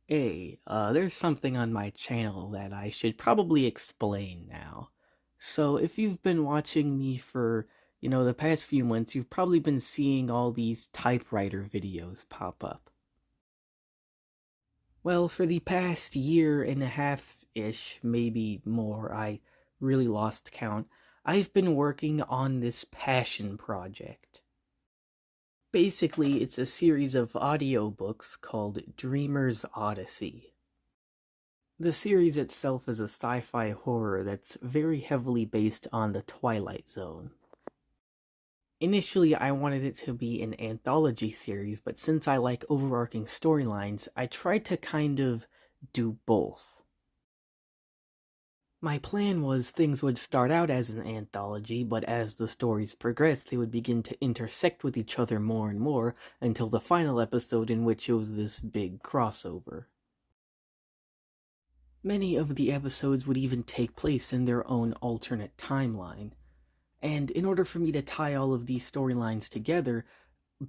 Hey, there's something on my channel that I should probably explain now. So, if you've been watching me for, the past few months, you've probably been seeing all these typewriter videos pop up. Well, for the past year and a half-ish, maybe more, I really lost count, I've been working on this passion project. Basically, it's a series of audiobooks called Dreamer's Odyssey. The series itself is a sci-fi horror that's very heavily based on the Twilight Zone. Initially, I wanted it to be an anthology series, but since I like overarching storylines, I tried to kind of do both. My plan was things would start out as an anthology, but as the stories progressed, they would begin to intersect with each other more and more until the final episode, in which it was this big crossover. Many of the episodes would even take place in their own alternate timeline. And in order for me to tie all of these storylines together,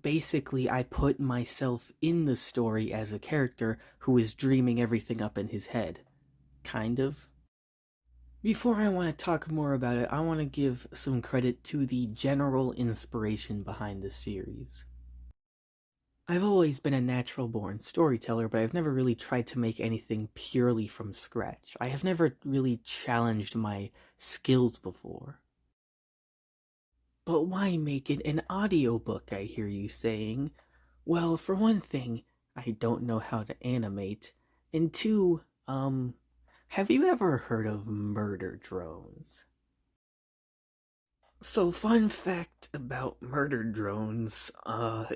basically I put myself in the story as a character who is dreaming everything up in his head. Kind of. Before I want to talk more about it, I want to give some credit to the general inspiration behind the series. I've always been a natural born storyteller, but I've never really tried to make anything purely from scratch. I have never really challenged my skills before. But why make it an audiobook, I hear you saying? Well, for one thing, I don't know how to animate. And two, have you ever heard of murder drones? So, fun fact about murder drones,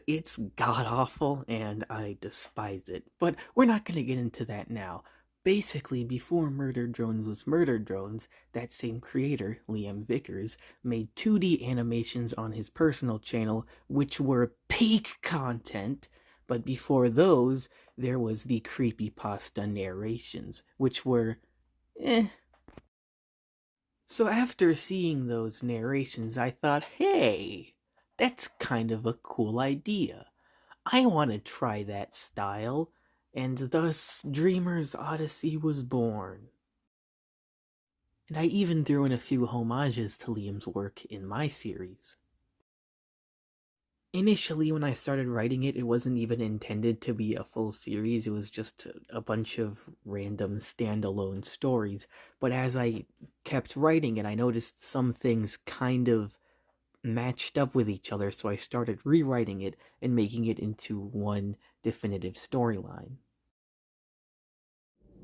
it's god awful and I despise it. But we're not gonna get into that now. Basically, before Murder Drones was Murder Drones, that same creator, Liam Vickers, made 2D animations on his personal channel, which were peak content. But before those, there was the creepypasta narrations, which were eh. So after seeing those narrations, I thought, hey, that's kind of a cool idea. I want to try that style, and thus Dreamer's Odyssey was born. And I even threw in a few homages to Liam's work in my series. Initially, when I started writing it, it wasn't even intended to be a full series. It was just a bunch of random standalone stories. But as I kept writing it, I noticed some things kind of matched up with each other, so I started rewriting it and making it into one definitive storyline.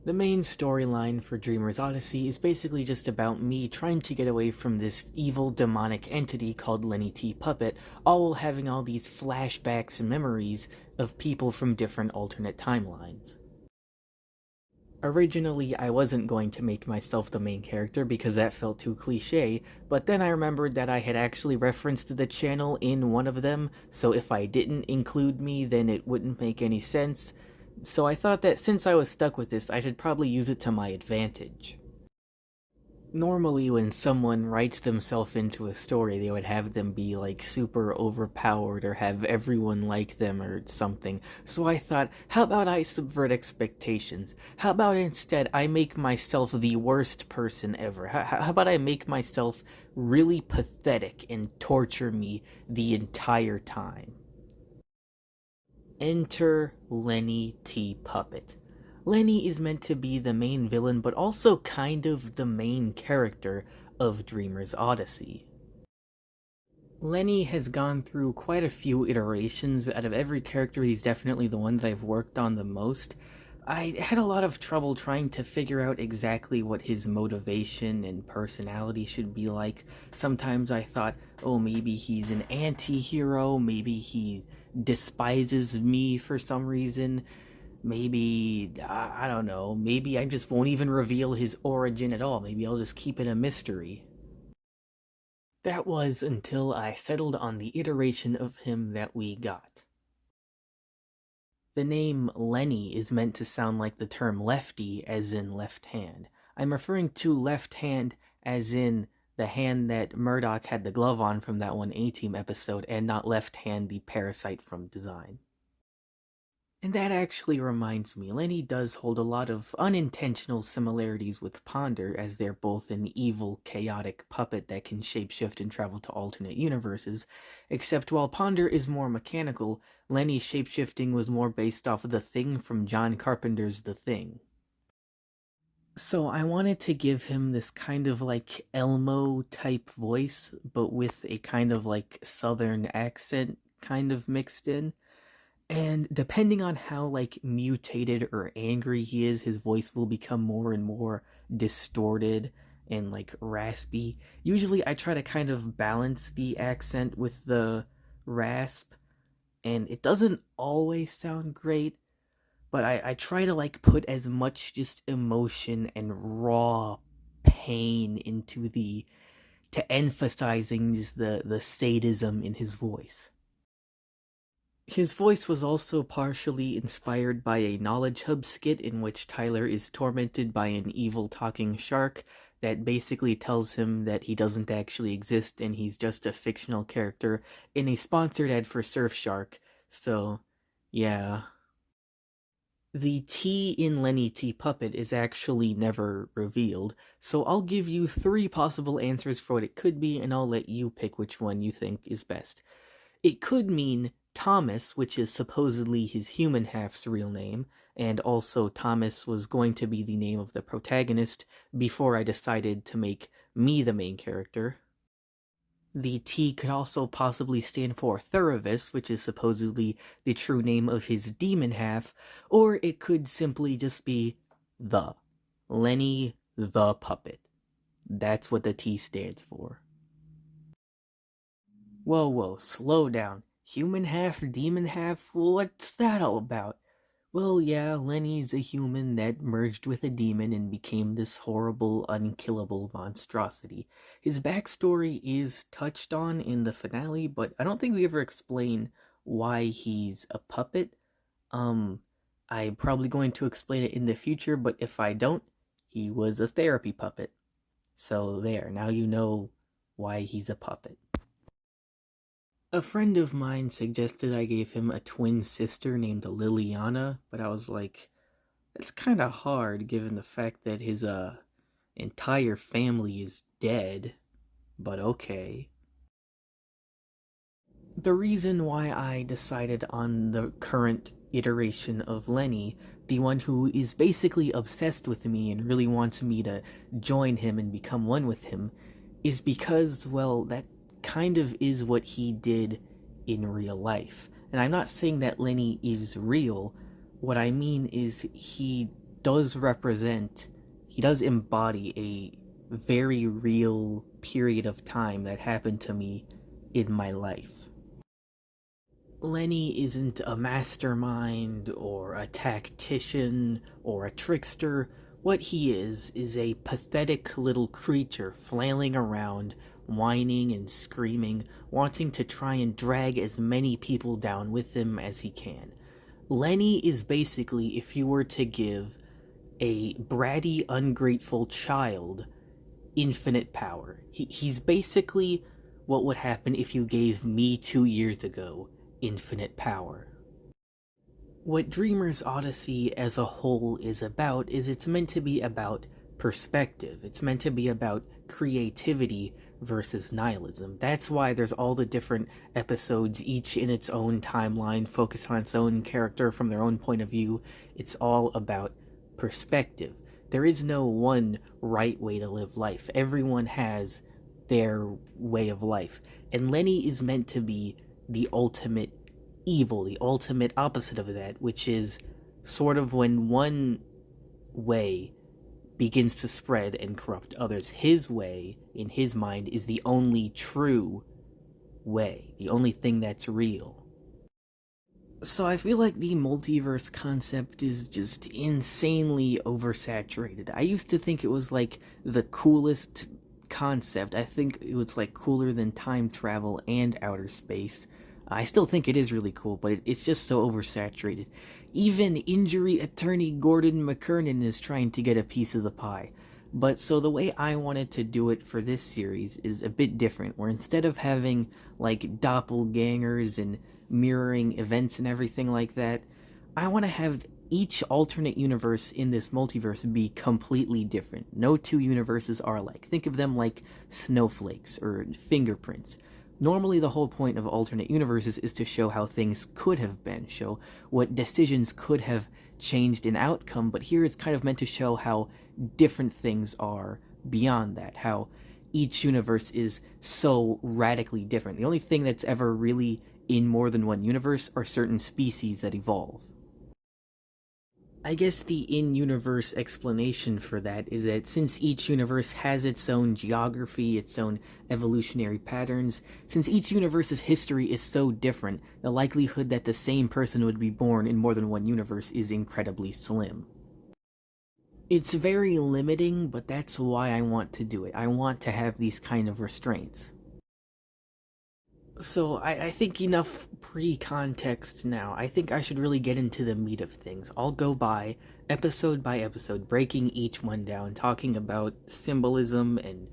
The main storyline for Dreamer's Odyssey is basically just about me trying to get away from this evil demonic entity called Lenny T. Puppet, all while having all these flashbacks and memories of people from different alternate timelines. Originally, I wasn't going to make myself the main character because that felt too cliche, but then I remembered that I had actually referenced the channel in one of them, so if I didn't include me, then it wouldn't make any sense. So I thought that since I was stuck with this, I should probably use it to my advantage. Normally, when someone writes themselves into a story, they would have them be like super overpowered or have everyone like them or something. So I thought, how about I subvert expectations? How about instead I make myself the worst person ever? How about I make myself really pathetic and torture me the entire time? Enter Lenny T. Puppet. Lenny is meant to be the main villain, but also kind of the main character of Dreamer's Odyssey. Lenny has gone through quite a few iterations. Out of every character, he's definitely the one that I've worked on the most. I had a lot of trouble trying to figure out exactly what his motivation and personality should be like. Sometimes I thought, oh, maybe he's an anti-hero, maybe he despises me for some reason, maybe, I don't know, maybe I just won't even reveal his origin at all, maybe I'll just keep it a mystery. That was until I settled on the iteration of him that we got. The name Lenny is meant to sound like the term lefty, as in left hand. I'm referring to left hand as in the hand that Murdoch had the glove on from that one A-Team episode, and not left hand the parasite from Design. And that actually reminds me, Lenny does hold a lot of unintentional similarities with Ponder, as they're both an evil, chaotic puppet that can shapeshift and travel to alternate universes. Except while Ponder is more mechanical, Lenny's shapeshifting was more based off of The Thing from John Carpenter's The Thing. So I wanted to give him this kind of like Elmo type voice, but with a kind of like southern accent kind of mixed in. And depending on how like mutated or angry he is, his voice will become more and more distorted and like raspy. Usually I try to kind of balance the accent with the rasp, and it doesn't always sound great, but I try to like put as much just emotion and raw pain into the to emphasizing just the sadism in his voice. His voice was also partially inspired by a Knowledge Hub skit in which Tyler is tormented by an evil talking shark that basically tells him that he doesn't actually exist and he's just a fictional character in a sponsored ad for Surfshark. So, yeah. The T in Lenny T Puppet is actually never revealed, so I'll give you three possible answers for what it could be, and I'll let you pick which one you think is best. It could mean Thomas, which is supposedly his human half's real name, and also Thomas was going to be the name of the protagonist before I decided to make me the main character. The T could also possibly stand for Thuravis, which is supposedly the true name of his demon half, or it could simply just be the Lenny the Puppet. That's what the T stands for. Whoa, whoa, slow down. Human half, demon half? What's that all about? Well, yeah, Lenny's a human that merged with a demon and became this horrible, unkillable monstrosity. His backstory is touched on in the finale, but I don't think we ever explain why he's a puppet. Um, I'm probably going to explain it in the future, but if I don't, he was a therapy puppet. So there, now you know why he's a puppet. A friend of mine suggested I gave him a twin sister named Liliana, but I was like, it's kind of hard given the fact that his entire family is dead, but okay. The reason why I decided on the current iteration of Lenny, the one who is basically obsessed with me and really wants me to join him and become one with him, is because, well, that kind of is what he did in real life. And I'm not saying that Lenny is real. What I mean is does represent, he does embody a very real period of time that happened to me in my life. Lenny isn't a mastermind or a tactician or a trickster. What he is a pathetic little creature flailing around, whining and screaming, wanting to try and drag as many people down with him as he can. Lenny is basically if you were to give a bratty, ungrateful child infinite power. He's basically what would happen if you gave me 2 years ago infinite power. What Dreamer's Odyssey as a whole is about is it's meant to be about perspective. It's meant to be about creativity versus nihilism. That's why there's all the different episodes, each in its own timeline, focused on its own character from their own point of view. It's all about perspective. There is no one right way to live life. Everyone has their way of life. And Lenny is meant to be the ultimate evil, the ultimate opposite of that, which is sort of when one way begins to spread and corrupt others. His way, in his mind, is the only true way, the only thing that's real. So I feel like the multiverse concept is just insanely oversaturated. I used to think it was like the coolest concept. I think it was like cooler than time travel and outer space. I still think it is really cool, but it's just so oversaturated. Even injury attorney Gordon McKernan is trying to get a piece of the pie. But so the way I wanted to do it for this series is a bit different, where instead of having like doppelgangers and mirroring events and everything like that, I want to have each alternate universe in this multiverse be completely different. No two universes are alike. Think of them like snowflakes or fingerprints. Normally, the whole point of alternate universes is to show how things could have been, show what decisions could have changed in outcome, but here it's kind of meant to show how different things are beyond that, how each universe is so radically different. The only thing that's ever really in more than one universe are certain species that evolve. I guess the in-universe explanation for that is that since each universe has its own geography, its own evolutionary patterns, since each universe's history is so different, the likelihood that the same person would be born in more than one universe is incredibly slim. It's very limiting, but that's why I want to do it. I want to have these kind of restraints. So I think enough pre-context now. I think I should really get into the meat of things. I'll go by episode, breaking each one down, talking about symbolism and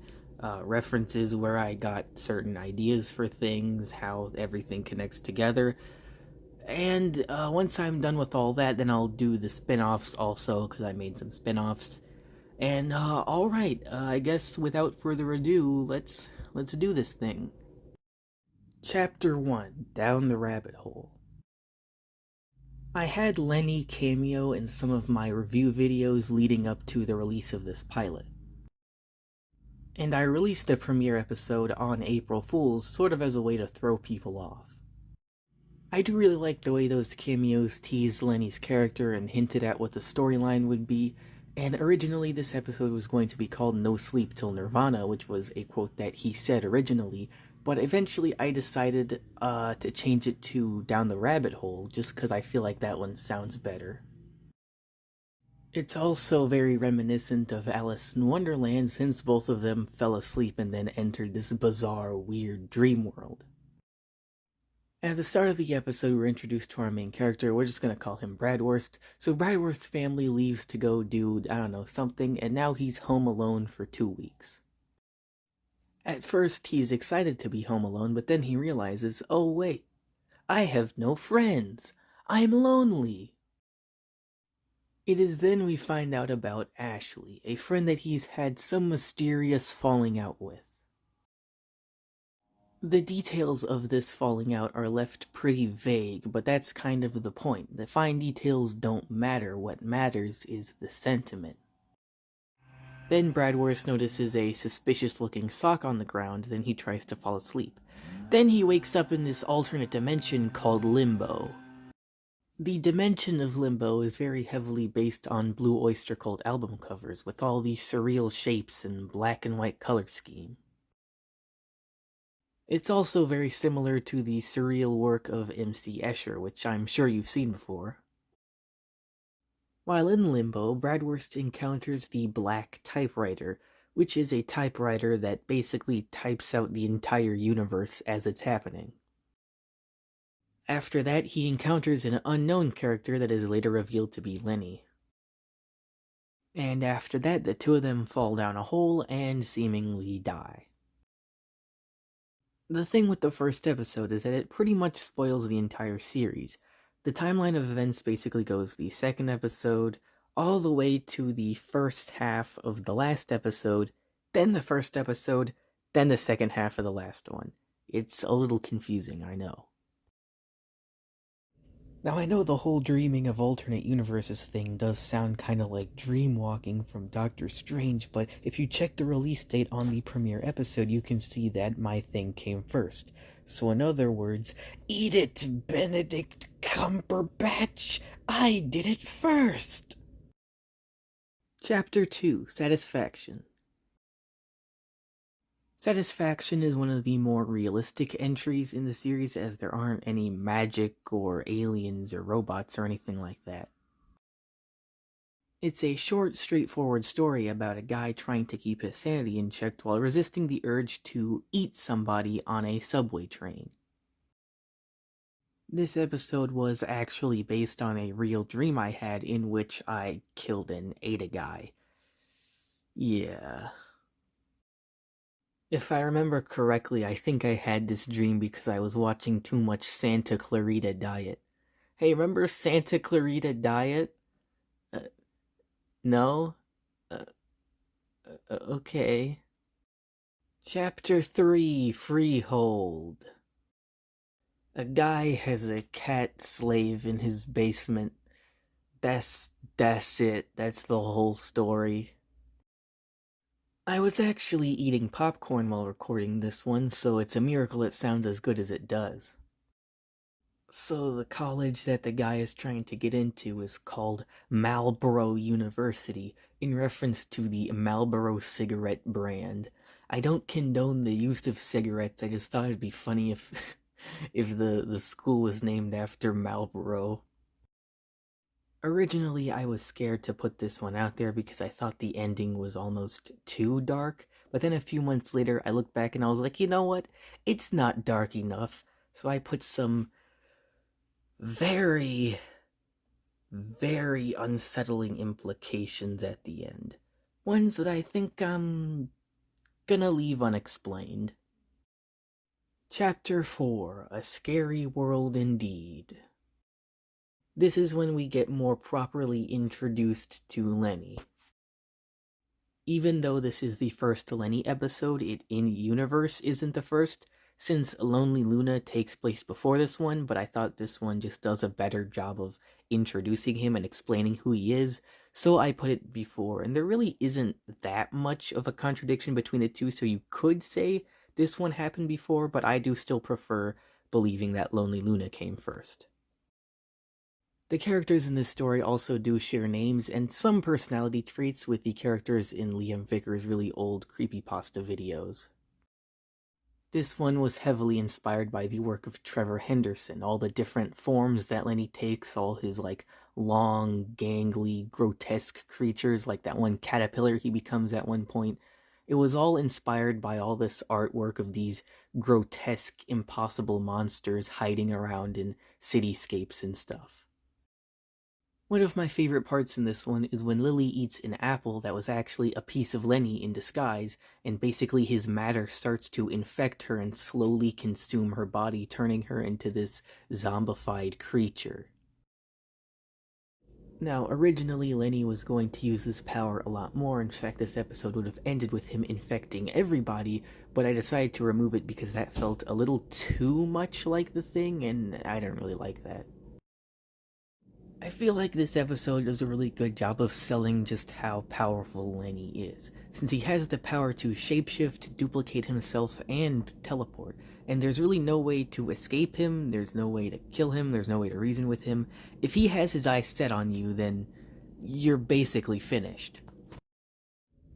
references, where I got certain ideas for things, how everything connects together. And once I'm done with all that, then I'll do the spin-offs also, because I made some spin-offs. And alright, I guess without further ado, let's do this thing. Chapter 1, Down the Rabbit Hole. I had Lenny cameo in some of my review videos leading up to the release of this pilot. And I released the premiere episode on April Fools, sort of as a way to throw people off. I do really like the way those cameos teased Lenny's character and hinted at what the storyline would be, and originally this episode was going to be called No Sleep Till Nirvana, which was a quote that he said originally, but eventually I decided to change it to Down the Rabbit Hole, just because I feel like that one sounds better. It's also very reminiscent of Alice in Wonderland, since both of them fell asleep and then entered this bizarre, weird dream world. At the start of the episode, we're introduced to our main character. We're just gonna call him Bradwurst. So Bradwurst's family leaves to go do, I don't know, something, and now he's home alone for 2 weeks. At first, he's excited to be home alone, but then he realizes, oh wait, I have no friends. I'm lonely. It is then we find out about Ashley, a friend that he's had some mysterious falling out with. The details of this falling out are left pretty vague, but that's kind of the point. The fine details don't matter, what matters is the sentiment. Then Bradworth notices a suspicious-looking sock on the ground, then he tries to fall asleep. Then he wakes up in this alternate dimension called Limbo. The dimension of Limbo is very heavily based on Blue Oyster Cult album covers, with all these surreal shapes and black and white color scheme. It's also very similar to the surreal work of MC Escher, which I'm sure you've seen before. While in Limbo, Bradwurst encounters the Black Typewriter, which is a typewriter that basically types out the entire universe as it's happening. After that, he encounters an unknown character that is later revealed to be Lenny. And after that, the two of them fall down a hole and seemingly die. The thing with the first episode is that it pretty much spoils the entire series. The timeline of events basically goes the second episode, all the way to the first half of the last episode, then the first episode, then the second half of the last one. It's a little confusing, I know. Now, I know the whole dreaming of alternate universes thing does sound kinda like dreamwalking from Doctor Strange, but if you check the release date on the premiere episode, you can see that my thing came first. So in other words, eat it, Benedict Cumberbatch! I did it first! Chapter 2, Satisfaction. Satisfaction is one of the more realistic entries in the series, as there aren't any magic or aliens or robots or anything like that. It's a short, straightforward story about a guy trying to keep his sanity in check while resisting the urge to eat somebody on a subway train. This episode was actually based on a real dream I had in which I killed and ate a guy. Yeah. If I remember correctly, I think I had this dream because I was watching too much Santa Clarita Diet. Hey, remember Santa Clarita Diet? Uh, no? Uh, okay. Chapter 3, Freehold. A guy has a cat slave in his basement. That's it. That's the whole story. I was actually eating popcorn while recording this one, so it's a miracle it sounds as good as it does. So the college that the guy is trying to get into is called Marlboro University, in reference to the Marlboro cigarette brand. I don't condone the use of cigarettes, I just thought it'd be funny if if the school was named after Marlboro. Originally, I was scared to put this one out there because I thought the ending was almost too dark, but then a few months later, I looked back and I was like, you know what? It's not dark enough. So I put some very, very unsettling implications at the end. Ones that I think I'm gonna leave unexplained. Chapter 4, A Scary World Indeed. This is when we get more properly introduced to Lenny. Even though this is the first Lenny episode, it in-universe isn't the first, since Lonely Luna takes place before this one, but I thought this one just does a better job of introducing him and explaining who he is, so I put it before, and there really isn't that much of a contradiction between the two, so you could say this one happened before, but I do still prefer believing that Lonely Luna came first. The characters in this story also do share names and some personality traits with the characters in Liam Vickers' really old creepypasta videos. This one was heavily inspired by the work of Trevor Henderson, all the different forms that Lenny takes, all his like long, gangly, grotesque creatures, like that one caterpillar he becomes at one point. It was all inspired by all this artwork of these grotesque, impossible monsters hiding around in cityscapes and stuff. One of my favorite parts in this one is when Lily eats an apple that was actually a piece of Lenny in disguise, and basically his matter starts to infect her and slowly consume her body, turning her into this zombified creature. Now, originally Lenny was going to use this power a lot more. In fact, this episode would have ended with him infecting everybody, but I decided to remove it because that felt a little too much like the thing, and I didn't really like that. I feel like this episode does a really good job of selling just how powerful Lenny is, since he has the power to shapeshift, duplicate himself, and teleport. And there's really no way to escape him, there's no way to kill him, there's no way to reason with him. If he has his eyes set on you, then you're basically finished.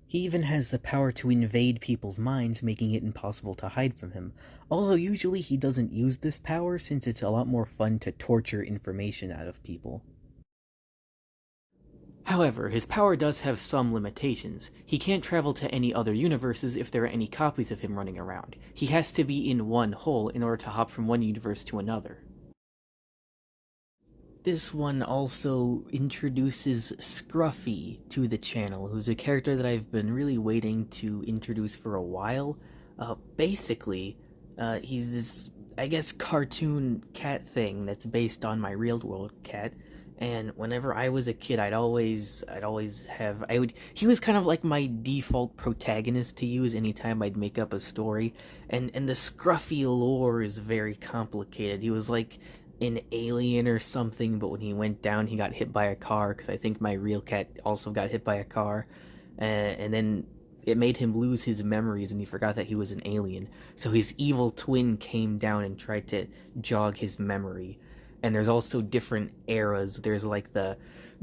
He even has the power to invade people's minds, making it impossible to hide from him. Although usually he doesn't use this power, since it's a lot more fun to torture information out of people. However, his power does have some limitations. He can't travel to any other universes if there are any copies of him running around. He has to be in one hole in order to hop from one universe to another. This one also introduces Scruffy to the channel, who's a character that I've been really waiting to introduce for a while. Basically, he's this, I guess, cartoon cat thing that's based on my real world cat. And whenever I was a kid, he was kind of like my default protagonist to use anytime I'd make up a story. And the Scruffy lore is very complicated. He was like an alien or something, but when he went down, he got hit by a car, because I think my real cat also got hit by a car. And then it made him lose his memories, and he forgot that he was an alien. So his evil twin came down and tried to jog his memory. And there's also different eras. There's like the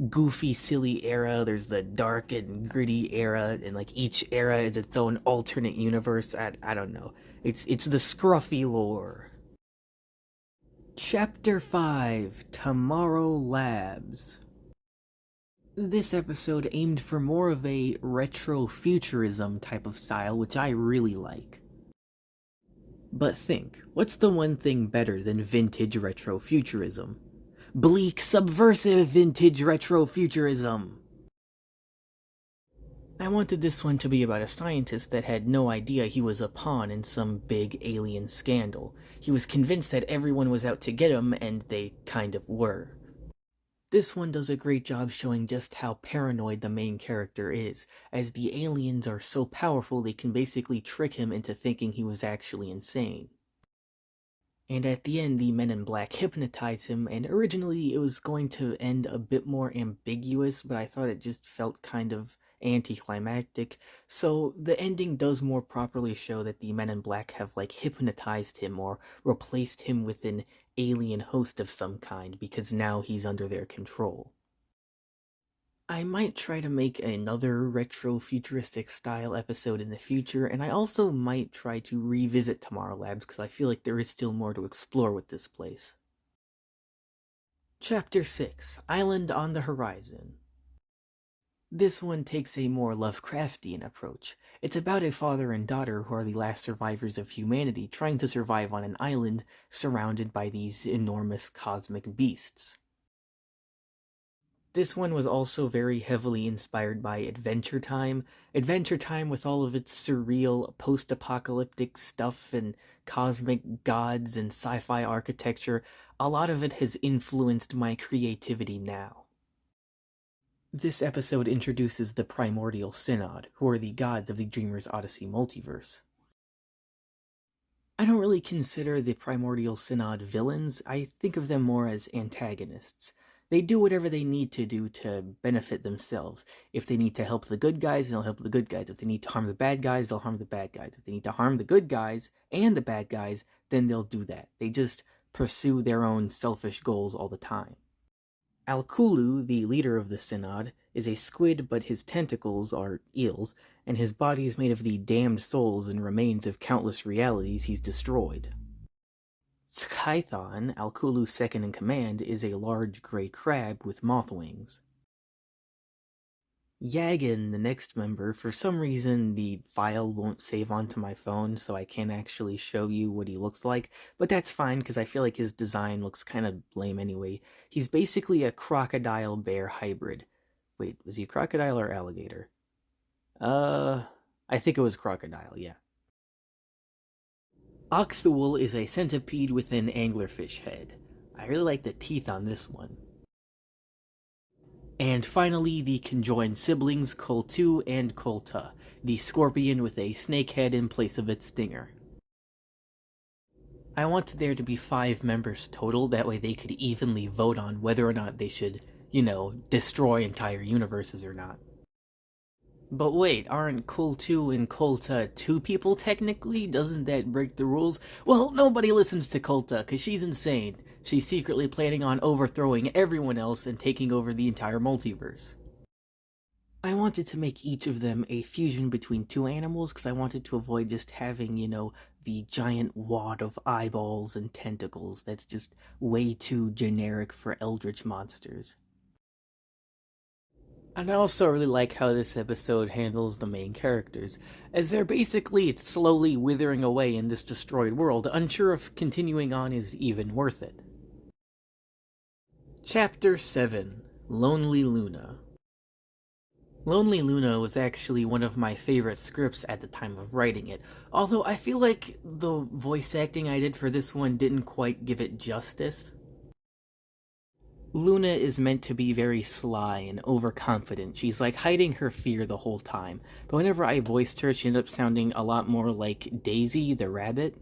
goofy, silly era, there's the dark and gritty era, and like each era is its own alternate universe. I don't know. It's the Scruffy lore. Chapter 5, Tomorrow Labs. This episode aimed for more of a retro-futurism type of style, which I really like. But think, what's the one thing better than vintage retro-futurism? Bleak, subversive vintage retro-futurism! I wanted this one to be about a scientist that had no idea he was a pawn in some big alien scandal. He was convinced that everyone was out to get him, and they kind of were. This one does a great job showing just how paranoid the main character is, as the aliens are so powerful they can basically trick him into thinking he was actually insane. And at the end, the men in black hypnotize him, and originally it was going to end a bit more ambiguous, but I thought it just felt kind of anticlimactic. So the ending does more properly show that the men in black have like hypnotized him or replaced him with an alien host of some kind because now he's under their control. I might try to make another retro futuristic style episode in the future, and I also might try to revisit Tomorrow Labs because I feel like there is still more to explore with this place. Chapter 6, Island on the Horizon. This one takes a more Lovecraftian approach. It's about a father and daughter who are the last survivors of humanity trying to survive on an island surrounded by these enormous cosmic beasts. This one was also very heavily inspired by Adventure Time. Adventure Time, with all of its surreal post-apocalyptic stuff and cosmic gods and sci-fi architecture, a lot of it has influenced my creativity now. This episode introduces the Primordial Synod, who are the gods of the Dreamer's Odyssey multiverse. I don't really consider the Primordial Synod villains. I think of them more as antagonists. They do whatever they need to do to benefit themselves. If they need to help the good guys, they'll help the good guys. If they need to harm the bad guys, they'll harm the bad guys. If they need to harm the good guys and the bad guys, then they'll do that. They just pursue their own selfish goals all the time. Alkulu, the leader of the Synod, is a squid, but his tentacles are eels, and his body is made of the damned souls and remains of countless realities he's destroyed. Skython, Alkulu's second in command, is a large gray crab with moth wings. Yagan, the next member, for some reason the file won't save onto my phone, so I can't actually show you what he looks like, but that's fine because I feel like his design looks kind of lame anyway. He's basically a crocodile-bear hybrid. Wait, was he crocodile or alligator? I think it was crocodile, yeah. Oxthul is a centipede with an anglerfish head. I really like the teeth on this one. And finally, the conjoined siblings Koltu and Kolta, the scorpion with a snake head in place of its stinger. I want there to be 5 members total, that way they could evenly vote on whether or not they should, destroy entire universes or not. But wait, aren't Koltu and Kolta 2 people technically? Doesn't that break the rules? Well, nobody listens to Kolta, because she's insane. She's secretly planning on overthrowing everyone else and taking over the entire multiverse. I wanted to make each of them a fusion between 2 animals, because I wanted to avoid just having, the giant wad of eyeballs and tentacles. That's just way too generic for eldritch monsters. And I also really like how this episode handles the main characters, as they're basically slowly withering away in this destroyed world, unsure if continuing on is even worth it. Chapter 7, Lonely Luna. Lonely Luna was actually one of my favorite scripts at the time of writing it, although I feel like the voice acting I did for this one didn't quite give it justice. Luna is meant to be very sly and overconfident. She's like hiding her fear the whole time. But whenever I voiced her, she ended up sounding a lot more like Daisy the rabbit.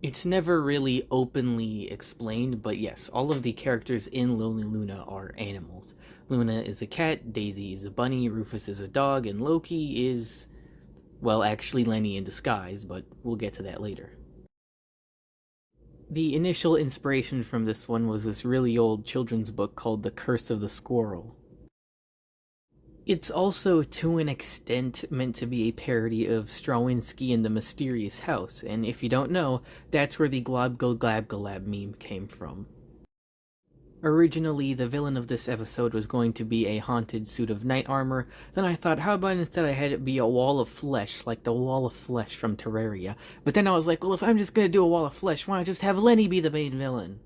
It's never really openly explained, but yes, all of the characters in Lonely Luna are animals. Luna is a cat, Daisy is a bunny, Rufus is a dog, and Loki is, well, actually Lenny in disguise, but we'll get to that later. The initial inspiration from this one was this really old children's book called The Curse of the Squirrel. It's also, to an extent, meant to be a parody of Strawinski and the Mysterious House, and if you don't know, that's where the Glob Go Glab Galab meme came from. Originally, the villain of this episode was going to be a haunted suit of knight armor. Then I thought, how about instead I had it be a wall of flesh, like the wall of flesh from Terraria. But then I was like, well, if I'm just gonna do a wall of flesh, why not just have Lenny be the main villain?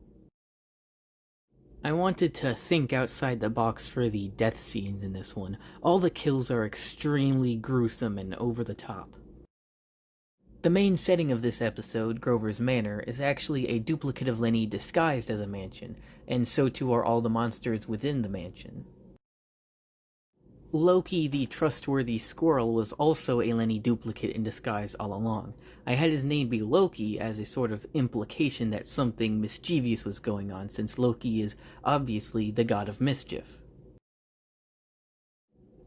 I wanted to think outside the box for the death scenes in this one. All the kills are extremely gruesome and over the top. The main setting of this episode, Grover's Manor, is actually a duplicate of Lenny disguised as a mansion, and so too are all the monsters within the mansion. Loki, the trustworthy squirrel, was also a Lenny duplicate in disguise all along. I had his name be Loki as a sort of implication that something mischievous was going on, since Loki is obviously the god of mischief.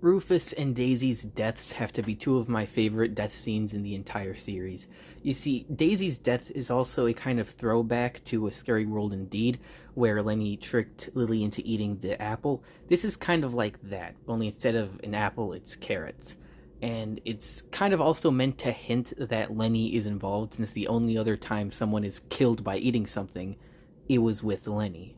Rufus and Daisy's deaths have to be two of my favorite death scenes in the entire series. You see, Daisy's death is also a kind of throwback to A Scary World Indeed, where Lenny tricked Lily into eating the apple. This is kind of like that, only instead of an apple, it's carrots. And it's kind of also meant to hint that Lenny is involved, since the only other time someone is killed by eating something, it was with Lenny.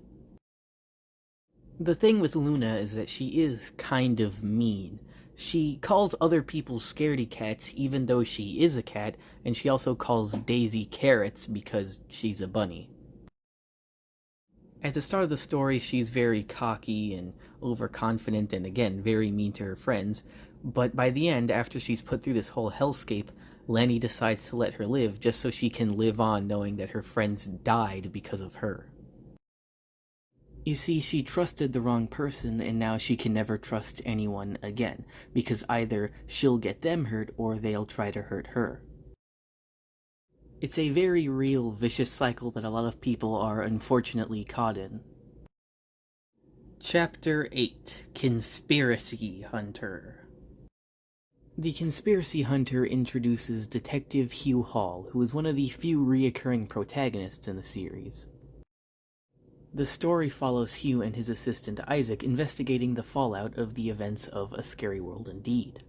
The thing with Luna is that she is kind of mean. She calls other people scaredy cats even though she is a cat, and she also calls Daisy carrots because she's a bunny. At the start of the story, she's very cocky and overconfident and again, very mean to her friends, but by the end, after she's put through this whole hellscape, Lenny decides to let her live just so she can live on knowing that her friends died because of her. You see, she trusted the wrong person, and now she can never trust anyone again, because either she'll get them hurt or they'll try to hurt her. It's a very real, vicious cycle that a lot of people are unfortunately caught in. Chapter 8: Conspiracy Hunter. The Conspiracy Hunter introduces Detective Hugh Hall, who is one of the few reoccurring protagonists in the series. The story follows Hugh and his assistant Isaac investigating the fallout of the events of A Scary World Indeed.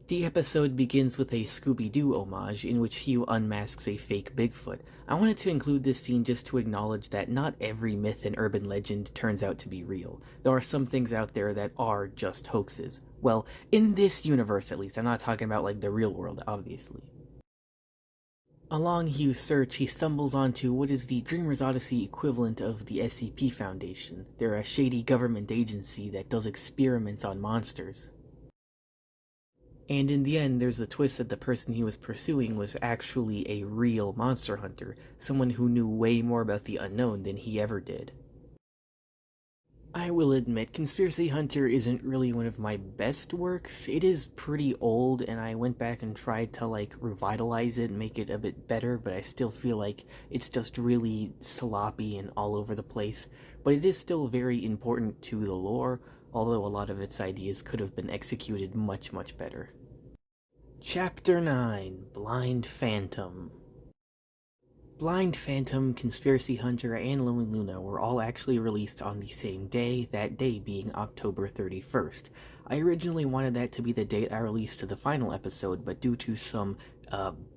The episode begins with a Scooby-Doo homage in which Hugh unmasks a fake Bigfoot. I wanted to include this scene just to acknowledge that not every myth and urban legend turns out to be real. There are some things out there that are just hoaxes. Well, in this universe at least. I'm not talking about like the real world, obviously. Along Hugh's search, he stumbles onto what is the Dreamer's Odyssey equivalent of the SCP Foundation. They're a shady government agency that does experiments on monsters. And in the end, there's the twist that the person he was pursuing was actually a real monster hunter, someone who knew way more about the unknown than he ever did. I will admit, Conspiracy Hunter isn't really one of my best works. It is pretty old, and I went back and tried to, revitalize it and make it a bit better, but I still feel like it's just really sloppy and all over the place. But it is still very important to the lore, although a lot of its ideas could have been executed much, much better. Chapter 9: Blind Phantom. Blind Phantom, Conspiracy Hunter, and Lonely Luna were all actually released on the same day, that day being October 31st. I originally wanted that to be the date I released the final episode, but due to some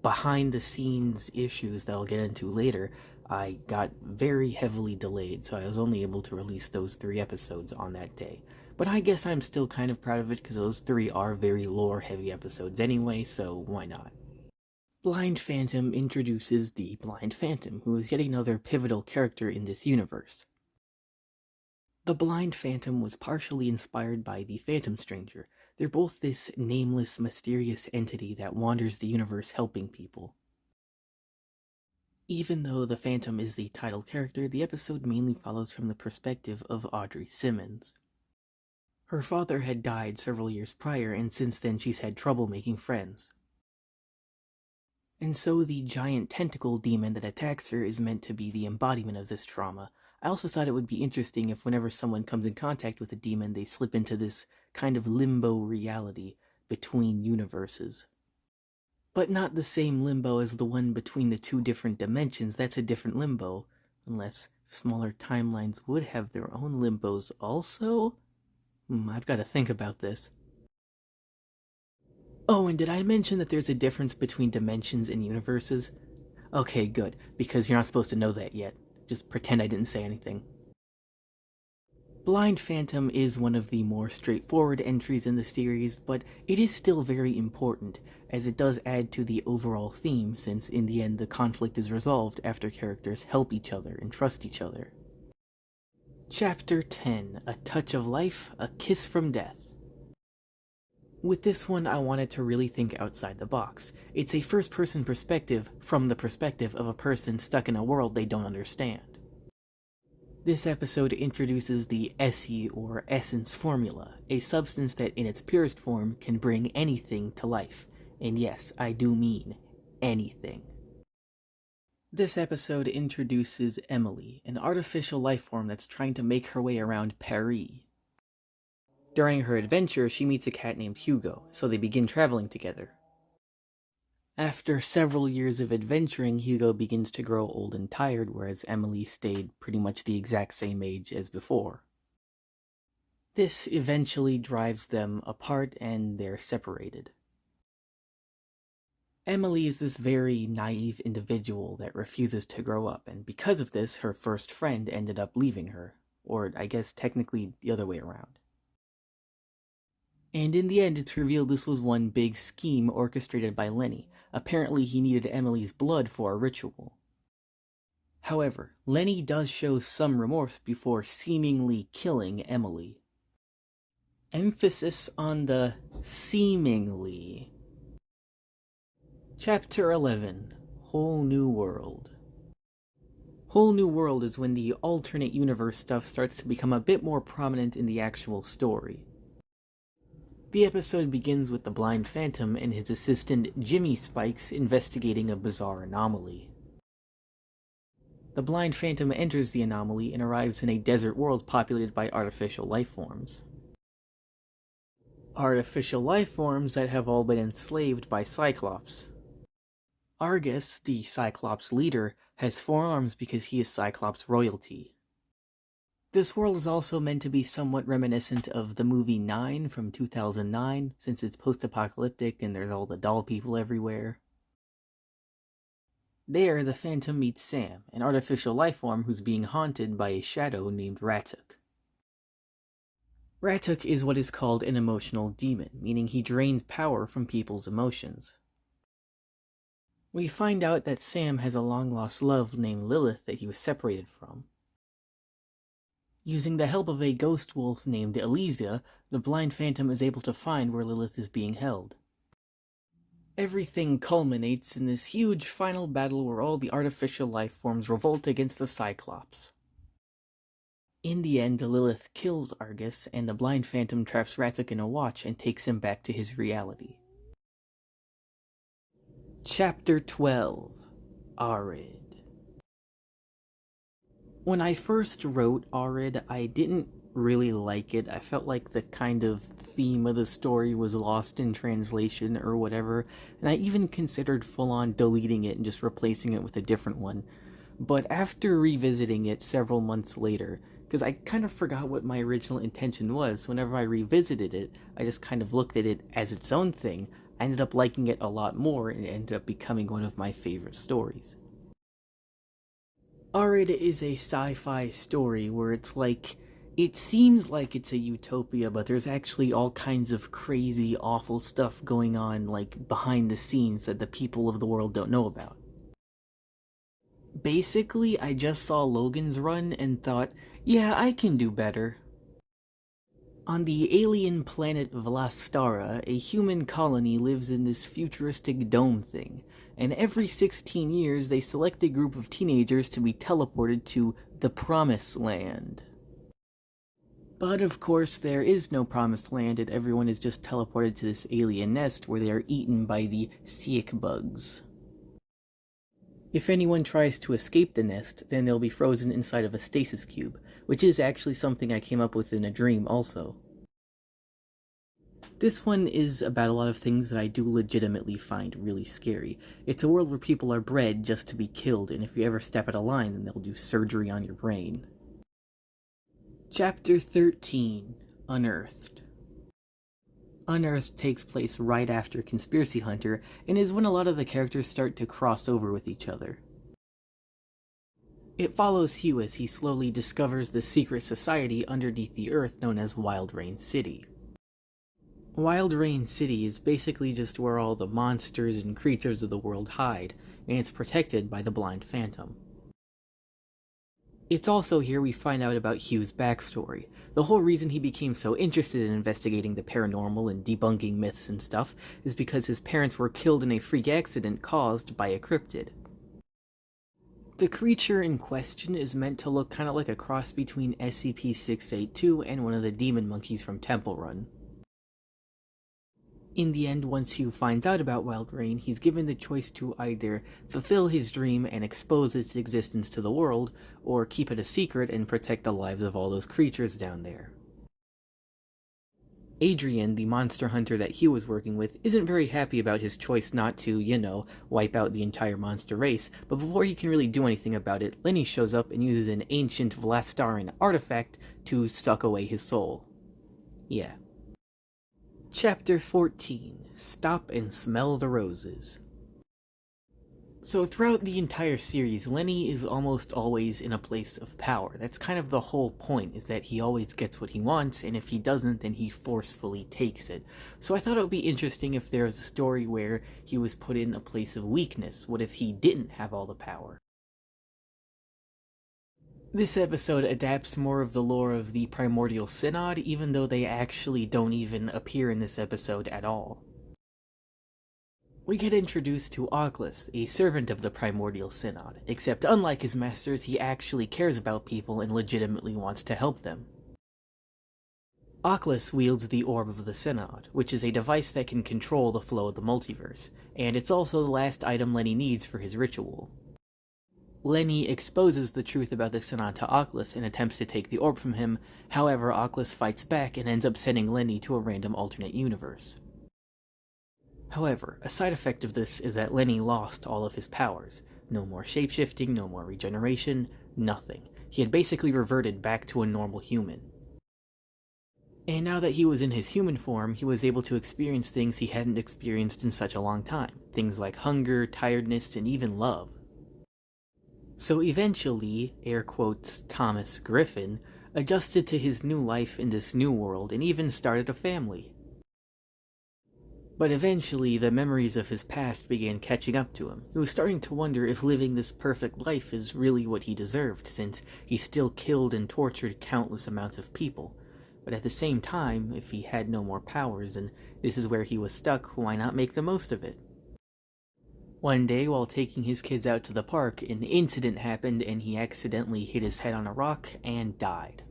behind-the-scenes issues that I'll get into later, I got very heavily delayed, so I was only able to release those 3 episodes on that day. But I guess I'm still kind of proud of it because those 3 are very lore-heavy episodes anyway, so why not? Blind Phantom introduces the Blind Phantom, who is yet another pivotal character in this universe. The Blind Phantom was partially inspired by the Phantom Stranger. They're both this nameless, mysterious entity that wanders the universe helping people. Even though the Phantom is the title character, the episode mainly follows from the perspective of Audrey Simmons. Her father had died several years prior, and since then she's had trouble making friends. And so the giant tentacle demon that attacks her is meant to be the embodiment of this trauma. I also thought it would be interesting if whenever someone comes in contact with a demon, they slip into this kind of limbo reality between universes. But not the same limbo as the one between the 2 different dimensions. That's a different limbo. Unless smaller timelines would have their own limbos also? I've got to think about this. Oh, and did I mention that there's a difference between dimensions and universes? Okay, good, because you're not supposed to know that yet. Just pretend I didn't say anything. Blind Phantom is one of the more straightforward entries in the series, but it is still very important, as it does add to the overall theme, since in the end the conflict is resolved after characters help each other and trust each other. Chapter 10, A Touch of Life, A Kiss from Death. With this one, I wanted to really think outside the box. It's a first-person perspective from the perspective of a person stuck in a world they don't understand. This episode introduces the Essie or Essence formula, a substance that in its purest form can bring anything to life. And yes, I do mean anything. This episode introduces Emily, an artificial life form that's trying to make her way around Paris. During her adventure, she meets a cat named Hugo, so they begin traveling together. After several years of adventuring, Hugo begins to grow old and tired, whereas Emily stayed pretty much the exact same age as before. This eventually drives them apart and they're separated. Emily is this very naive individual that refuses to grow up, and because of this, her first friend ended up leaving her. Or I guess technically the other way around. And in the end, it's revealed this was one big scheme orchestrated by Lenny. Apparently, he needed Emily's blood for a ritual. However, Lenny does show some remorse before seemingly killing Emily. Emphasis on the seemingly. Chapter 11, Whole New World. Whole New World is when the alternate universe stuff starts to become a bit more prominent in the actual story. The episode begins with the Blind Phantom and his assistant Jimmy Spikes investigating a bizarre anomaly. The Blind Phantom enters the anomaly and arrives in a desert world populated by artificial life forms. Artificial life forms that have all been enslaved by Cyclops. Argus, the Cyclops leader, has 4 arms because he is Cyclops royalty. This world is also meant to be somewhat reminiscent of the movie 9 from 2009, since it's post-apocalyptic and there's all the doll people everywhere. There, the Phantom meets Sam, an artificial life form who's being haunted by a shadow named Ratuk. Ratuk is what is called an emotional demon, meaning he drains power from people's emotions. We find out that Sam has a long-lost love named Lilith that he was separated from. Using the help of a ghost wolf named Elysia, the Blind Phantom is able to find where Lilith is being held. Everything culminates in this huge final battle where all the artificial life forms revolt against the Cyclops. In the end, Lilith kills Argus, and the Blind Phantom traps Ratuk in a watch and takes him back to his reality. Chapter 12, Arid. When I first wrote Arid, I didn't really like it. I felt like the kind of theme of the story was lost in translation or whatever, and I even considered full-on deleting it and just replacing it with a different one. But after revisiting it several months later, because I kind of forgot what my original intention was, whenever I revisited it, I just kind of looked at it as its own thing. I ended up liking it a lot more, and it ended up becoming one of my favorite stories. Arid is a sci-fi story where it seems like it's a utopia, but there's actually all kinds of crazy, awful stuff going on, behind the scenes that the people of the world don't know about. Basically, I just saw Logan's Run and thought, yeah, I can do better. On the alien planet Velastara, a human colony lives in this futuristic dome thing, and every 16 years they select a group of teenagers to be teleported to the Promised Land. But of course there is no Promised Land, and everyone is just teleported to this alien nest where they are eaten by the Siak bugs. If anyone tries to escape the nest, then they'll be frozen inside of a stasis cube, which is actually something I came up with in a dream also. This one is about a lot of things that I do legitimately find really scary. It's a world where people are bred just to be killed, and if you ever step out of line, then they'll do surgery on your brain. Chapter 13, Unearthed. Unearthed takes place right after Conspiracy Hunter, and is when a lot of the characters start to cross over with each other. It follows Hugh as he slowly discovers the secret society underneath the earth known as Wild Rain City. Wild Rain City is basically just where all the monsters and creatures of the world hide, and it's protected by the Blind Phantom. It's also here we find out about Hugh's backstory. The whole reason he became so interested in investigating the paranormal and debunking myths and stuff is because his parents were killed in a freak accident caused by a cryptid. The creature in question is meant to look kind of like a cross between SCP-682 and one of the demon monkeys from Temple Run. In the end, once Hugh finds out about Wild Rain, he's given the choice to either fulfill his dream and expose its existence to the world, or keep it a secret and protect the lives of all those creatures down there. Adrian, the monster hunter that Hugh was working with, isn't very happy about his choice not to, wipe out the entire monster race, but before he can really do anything about it, Lenny shows up and uses an ancient Vlastarin artifact to suck away his soul. Yeah. Chapter 14. Stop and Smell the Roses. So throughout the entire series, Lenny is almost always in a place of power. That's kind of the whole point, is that he always gets what he wants, and if he doesn't, then he forcefully takes it. So I thought it would be interesting if there was a story where he was put in a place of weakness. What if he didn't have all the power? This episode adapts more of the lore of the Primordial Synod, even though they actually don't even appear in this episode at all. We get introduced to Oculus, a servant of the Primordial Synod, except unlike his masters, he actually cares about people and legitimately wants to help them. Oculus wields the Orb of the Synod, which is a device that can control the flow of the multiverse, and it's also the last item Lenny needs for his ritual. Lenny exposes the truth about the Synod to Oculus and attempts to take the orb from him. However, Oculus fights back and ends up sending Lenny to a random alternate universe. However, a side effect of this is that Lenny lost all of his powers. No more shapeshifting, no more regeneration, nothing. He had basically reverted back to a normal human. And now that he was in his human form, he was able to experience things he hadn't experienced in such a long time. Things like hunger, tiredness, and even love. So eventually, air quotes, Thomas Griffin, adjusted to his new life in this new world and even started a family. But eventually, the memories of his past began catching up to him. He was starting to wonder if living this perfect life is really what he deserved, since he still killed and tortured countless amounts of people. But at the same time, if he had no more powers and this is where he was stuck, why not make the most of it? One day, while taking his kids out to the park, an incident happened and he accidentally hit his head on a rock and died.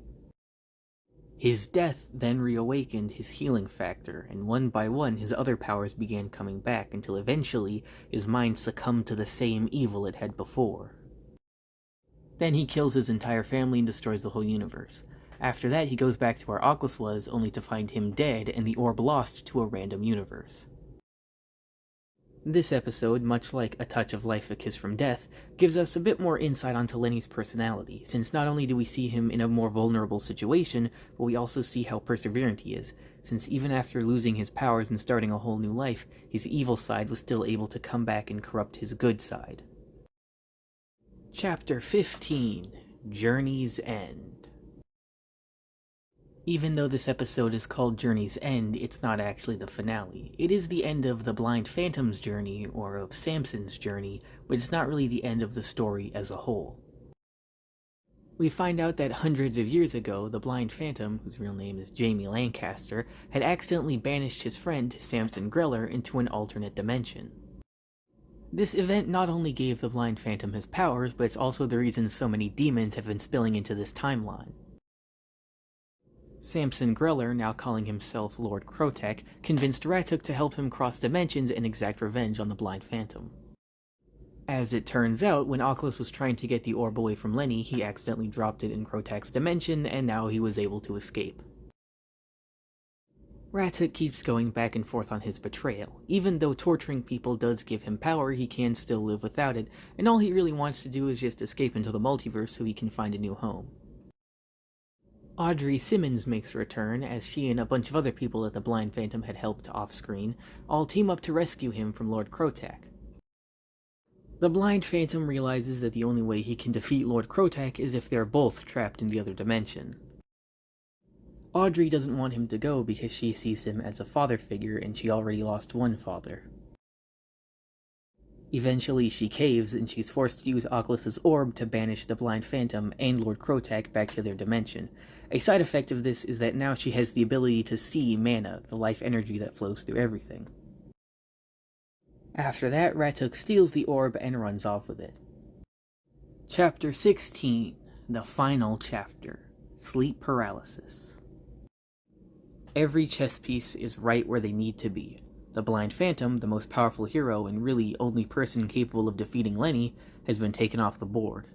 His death then reawakened his healing factor, and one by one his other powers began coming back until eventually his mind succumbed to the same evil it had before. Then he kills his entire family and destroys the whole universe. After that, he goes back to where Oculus was, only to find him dead and the orb lost to a random universe. This episode, much like A Touch of Life, A Kiss from Death, gives us a bit more insight onto Lenny's personality, since not only do we see him in a more vulnerable situation, but we also see how perseverant he is, since even after losing his powers and starting a whole new life, his evil side was still able to come back and corrupt his good side. Chapter 15. Journey's End. Even though this episode is called Journey's End, it's not actually the finale. It is the end of the Blind Phantom's journey, or of Samson's journey, but it's not really the end of the story as a whole. We find out that hundreds of years ago, the Blind Phantom, whose real name is Jamie Lancaster, had accidentally banished his friend, Samson Greller, into an alternate dimension. This event not only gave the Blind Phantom his powers, but it's also the reason so many demons have been spilling into this timeline. Samson Greller, now calling himself Lord Krotek, convinced Ratuk to help him cross dimensions and exact revenge on the Blind Phantom. As it turns out, when Oculus was trying to get the orb away from Lenny, he accidentally dropped it in Krotek's dimension, and now he was able to escape. Ratuk keeps going back and forth on his betrayal. Even though torturing people does give him power, he can still live without it, and all he really wants to do is just escape into the multiverse so he can find a new home. Audrey Simmons makes a return, as she and a bunch of other people that the Blind Phantom had helped off-screen all team up to rescue him from Lord Krotek. The Blind Phantom realizes that the only way he can defeat Lord Krotek is if they're both trapped in the other dimension. Audrey doesn't want him to go because she sees him as a father figure and she already lost one father. Eventually, she caves and she's forced to use Oculus's orb to banish the Blind Phantom and Lord Krotak back to their dimension. A side effect of this is that now she has the ability to see mana, the life energy that flows through everything. After that, Ratuk steals the orb and runs off with it. Chapter 16, the final chapter, Sleep Paralysis. Every chess piece is right where they need to be. The Blind Phantom, the most powerful hero and really only person capable of defeating Lenny, has been taken off the board.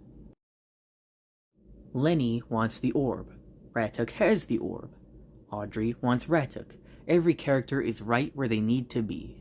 Lenny wants the orb. Ratuk has the orb. Audrey wants Ratuk. Every character is right where they need to be.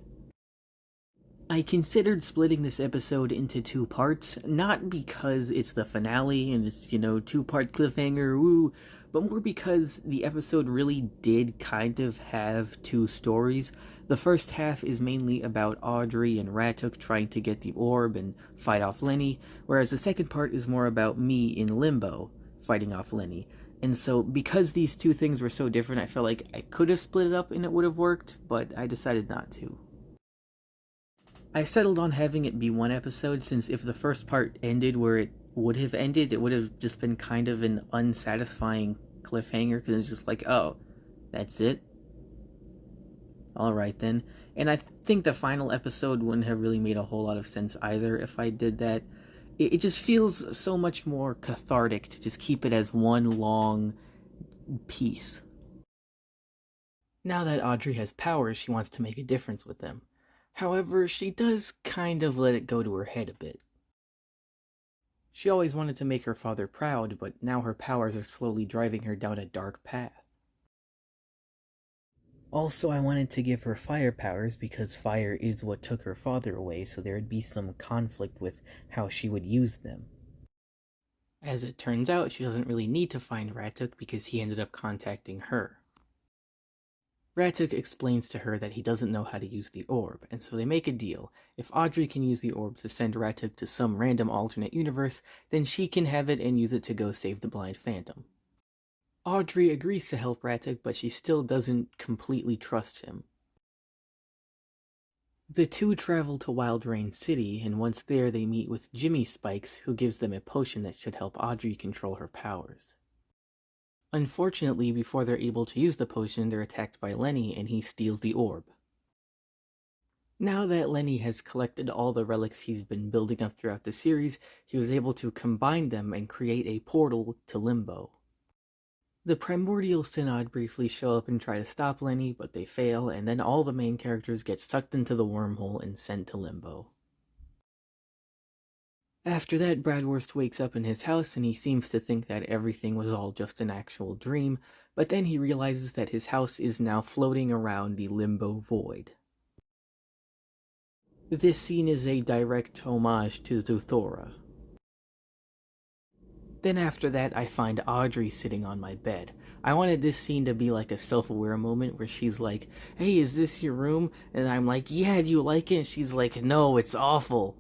I considered splitting this episode into 2 parts, not because it's the finale and it's, 2-part cliffhanger, woo, but more because the episode really did kind of have 2 stories. The first half is mainly about Audrey and Ratuk trying to get the orb and fight off Lenny, whereas the second part is more about me in Limbo, fighting off Lenny. And so, because these 2 things were so different, I felt like I could have split it up and it would have worked, but I decided not to. I settled on having it be 1 episode, since if the first part ended where it would have ended, it would have just been kind of an unsatisfying cliffhanger, because it's just like, oh, that's it? Alright then. And I think the final episode wouldn't have really made a whole lot of sense either if I did that. It just feels so much more cathartic to just keep it as one long piece. Now that Audrey has powers, she wants to make a difference with them. However, she does kind of let it go to her head a bit. She always wanted to make her father proud, but now her powers are slowly driving her down a dark path. Also, I wanted to give her fire powers because fire is what took her father away, so there'd be some conflict with how she would use them. As it turns out, she doesn't really need to find Ratuk because he ended up contacting her. Ratuk explains to her that he doesn't know how to use the orb, and so they make a deal. If Audrey can use the orb to send Ratuk to some random alternate universe, then she can have it and use it to go save the Blind Phantom. Audrey agrees to help Ratuk, but she still doesn't completely trust him. The 2 travel to Wild Rain City, and once there they meet with Jimmy Spikes, who gives them a potion that should help Audrey control her powers. Unfortunately, before they're able to use the potion, they're attacked by Lenny, and he steals the orb. Now that Lenny has collected all the relics he's been building up throughout the series, he was able to combine them and create a portal to Limbo. The Primordial Synod briefly show up and try to stop Lenny, but they fail, and then all the main characters get sucked into the wormhole and sent to Limbo. After that, Bradwurst wakes up in his house and he seems to think that everything was all just an actual dream, but then he realizes that his house is now floating around the Limbo Void. This scene is a direct homage to Zuthora. Then after that, I find Audrey sitting on my bed. I wanted this scene to be like a self-aware moment where she's like, "Hey, is this your room?" And I'm like, "Yeah, do you like it?" And she's like, "No, it's awful."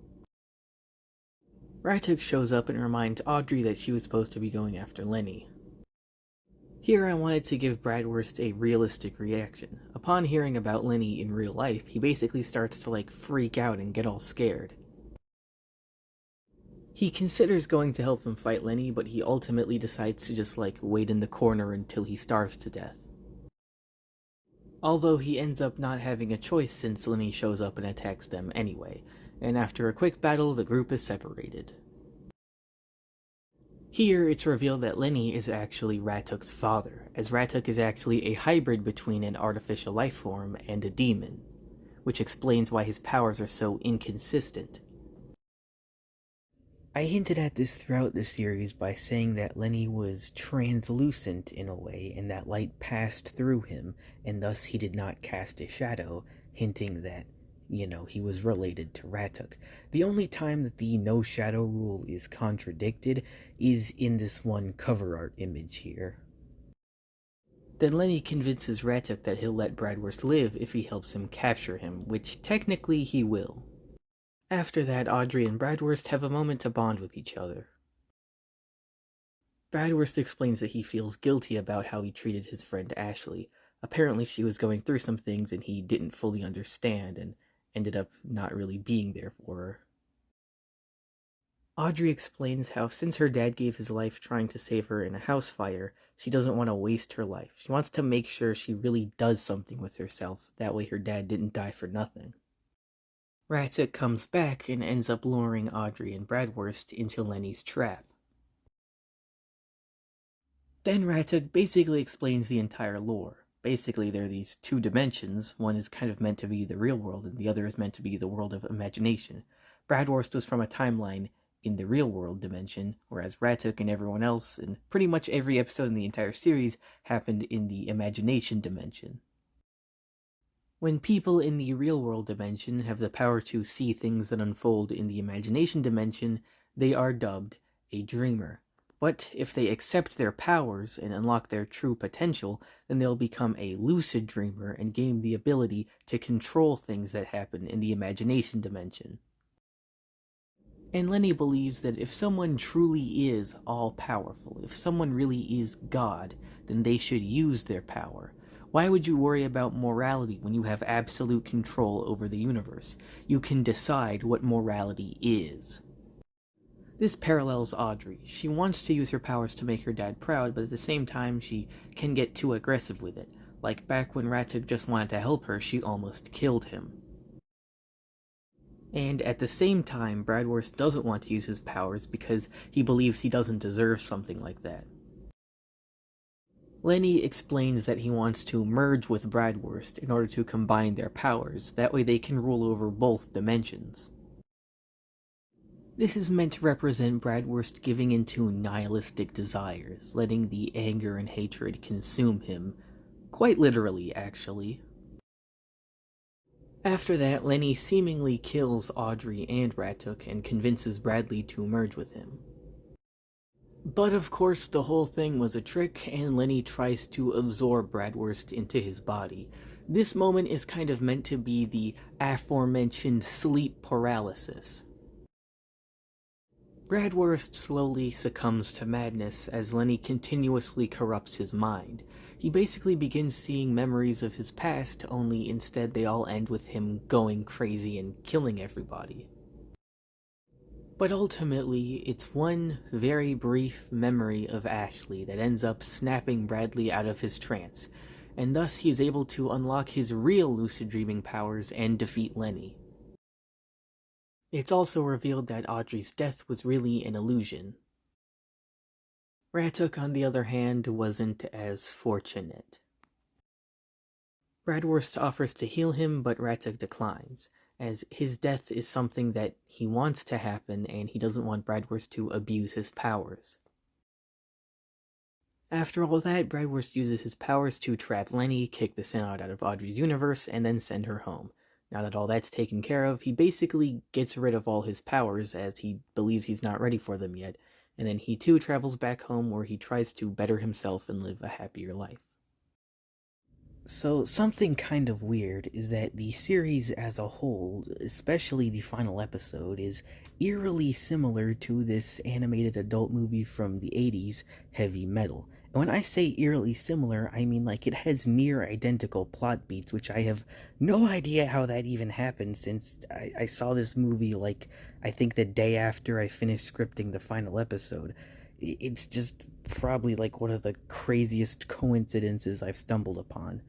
Ratuk shows up and reminds Audrey that she was supposed to be going after Lenny. Here I wanted to give Bradwurst a realistic reaction. Upon hearing about Lenny in real life, he basically starts to freak out and get all scared. He considers going to help them fight Lenny, but he ultimately decides to just wait in the corner until he starves to death. Although he ends up not having a choice since Lenny shows up and attacks them anyway, and after a quick battle, the group is separated. Here, it's revealed that Lenny is actually Ratuk's father, as Ratuk is actually a hybrid between an artificial life form and a demon, which explains why his powers are so inconsistent. I hinted at this throughout the series by saying that Lenny was translucent in a way, and that light passed through him, and thus he did not cast a shadow, hinting that, he was related to Ratuk. The only time that the no shadow rule is contradicted is in this one cover art image here. Then Lenny convinces Ratuk that he'll let Bradwurst live if he helps him capture him, which technically he will. After that, Audrey and Bradwurst have a moment to bond with each other. Bradwurst explains that he feels guilty about how he treated his friend Ashley. Apparently she was going through some things and he didn't fully understand, and ended up not really being there for her. Audrey explains how since her dad gave his life trying to save her in a house fire, she doesn't want to waste her life. She wants to make sure she really does something with herself. That way her dad didn't die for nothing. Ratchet comes back and ends up luring Audrey and Bradwurst into Lenny's trap. Then Ratchet basically explains the entire lore. Basically, there are these two dimensions. One is kind of meant to be the real world, and the other is meant to be the world of imagination. Bradwurst was from a timeline in the real world dimension, whereas Ratchet and everyone else, and pretty much every episode in the entire series, happened in the imagination dimension. When people in the real world dimension have the power to see things that unfold in the imagination dimension, they are dubbed a dreamer. But if they accept their powers and unlock their true potential, then they'll become a lucid dreamer and gain the ability to control things that happen in the imagination dimension. And Lenny believes that if someone truly is all-powerful, if someone really is God, then they should use their power. Why would you worry about morality when you have absolute control over the universe? You can decide what morality is. This parallels Audrey. She wants to use her powers to make her dad proud, but at the same time she can get too aggressive with it. Like back when Ratchet just wanted to help her, she almost killed him. And at the same time, Bradwurst doesn't want to use his powers because he believes he doesn't deserve something like that. Lenny explains that he wants to merge with Bradwurst in order to combine their powers, that way they can rule over both dimensions. This is meant to represent Bradwurst giving into nihilistic desires, letting the anger and hatred consume him. Quite literally, actually. After that, Lenny seemingly kills Audrey and Ratchet and convinces Bradley to merge with him. But of course, the whole thing was a trick, and Lenny tries to absorb Bradwurst into his body. This moment is kind of meant to be the aforementioned sleep paralysis. Bradwurst slowly succumbs to madness as Lenny continuously corrupts his mind. He basically begins seeing memories of his past, only instead they all end with him going crazy and killing everybody. But ultimately, it's one very brief memory of Ashley that ends up snapping Bradley out of his trance, and thus he is able to unlock his real lucid dreaming powers and defeat Lenny. It's also revealed that Audrey's death was really an illusion. Ratchet, on the other hand, wasn't as fortunate. Bradwurst offers to heal him, but Ratchet declines, as his death is something that he wants to happen and he doesn't want Bradwurst to abuse his powers. After all that, Bradwurst uses his powers to trap Lenny, kick the Synod out of Audrey's universe, and then send her home. Now that all that's taken care of, he basically gets rid of all his powers as he believes he's not ready for them yet, and then he too travels back home where he tries to better himself and live a happier life. So something kind of weird is that the series as a whole, especially the final episode, is eerily similar to this animated adult movie from the 80s, Heavy Metal. And when I say eerily similar, I mean like it has near identical plot beats, which I have no idea how that even happened since I saw this movie like I think the day after I finished scripting the final episode. It's just probably like one of the craziest coincidences I've stumbled upon.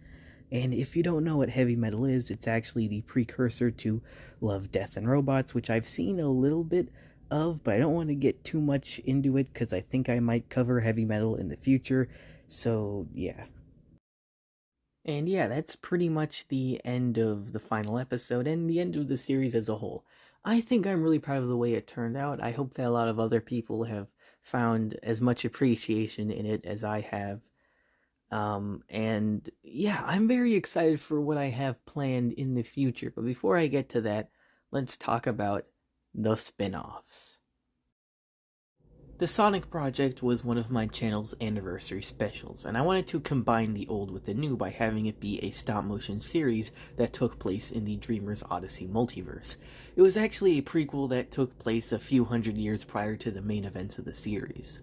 And if you don't know what heavy metal is, it's actually the precursor to Love, Death, and Robots, which I've seen a little bit of, but I don't want to get too much into it because I think I might cover heavy metal in the future. So, yeah. And yeah, that's pretty much the end of the final episode and the end of the series as a whole. I think I'm really proud of the way it turned out. I hope that a lot of other people have found as much appreciation in it as I have. And yeah, I'm very excited for what I have planned in the future. But before I get to that, let's talk about the spin-offs. The Sonic Project was one of my channel's anniversary specials, and I wanted to combine the old with the new by having it be a stop-motion series that took place in the Dreamer's Odyssey multiverse. It was actually a prequel that took place a few hundred years prior to the main events of the series.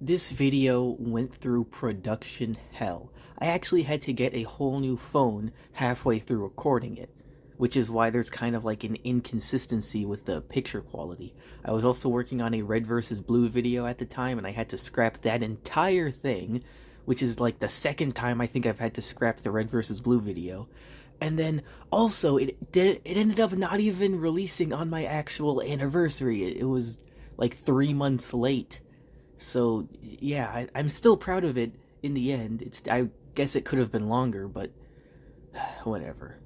This video went through production hell. I actually had to get a whole new phone halfway through recording it, which is why there's kind of like an inconsistency with the picture quality. I was also working on a red versus blue video at the time, and I had to scrap that entire thing, which is like the second time I think I've had to scrap the red versus blue video. And then also it ended up not even releasing on my actual anniversary. It was like 3 months late. So yeah, I'm still proud of it in the end. I guess it could have been longer, but whatever.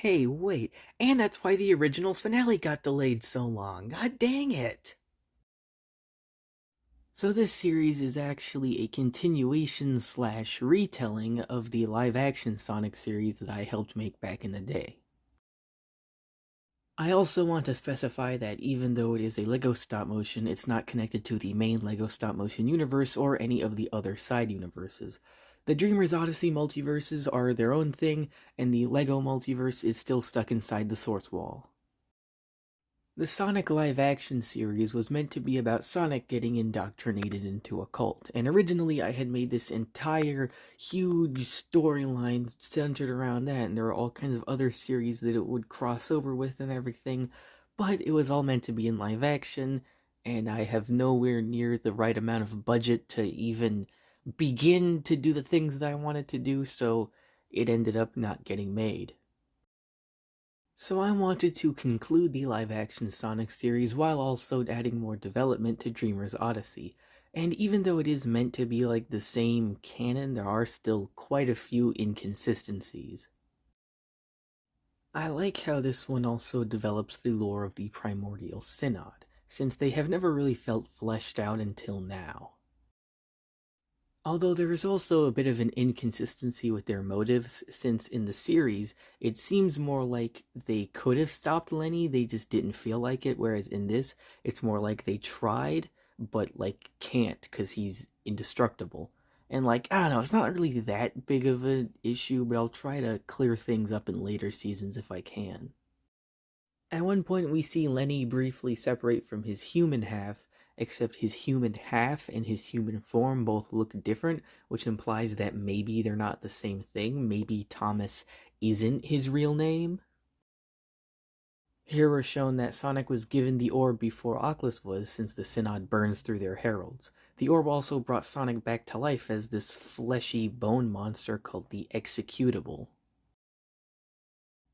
Hey, wait, and that's why the original finale got delayed so long. God dang it! So this series is actually a continuation slash retelling of the live action Sonic series that I helped make back in the day. I also want to specify that even though it is a LEGO stop motion, it's not connected to the main LEGO stop motion universe or any of the other side universes. The Dreamers Odyssey multiverses are their own thing, and the LEGO multiverse is still stuck inside the source wall. The Sonic live action series was meant to be about Sonic getting indoctrinated into a cult, and originally I had made this entire huge storyline centered around that, and there were all kinds of other series that it would cross over with and everything, but it was all meant to be in live action, and I have nowhere near the right amount of budget to even begin to do the things that I wanted to do, so it ended up not getting made. So I wanted to conclude the live-action Sonic series while also adding more development to Dreamer's Odyssey. And even though it is meant to be like the same canon, there are still quite a few inconsistencies. I like how this one also develops the lore of the Primordial Synod, since they have never really felt fleshed out until now. Although there is also a bit of an inconsistency with their motives, since in the series, it seems more like they could have stopped Lenny, they just didn't feel like it, whereas in this, it's more like they tried, but like can't, because he's indestructible. And like, I don't know, it's not really that big of an issue, but I'll try to clear things up in later seasons if I can. At one point, we see Lenny briefly separate from his human half, except his human half and his human form both look different, which implies that maybe they're not the same thing. Maybe Thomas isn't his real name. Here we're shown that Sonic was given the orb before Oclus was, since the Synod burns through their heralds. The orb also brought Sonic back to life as this fleshy bone monster called the Executable.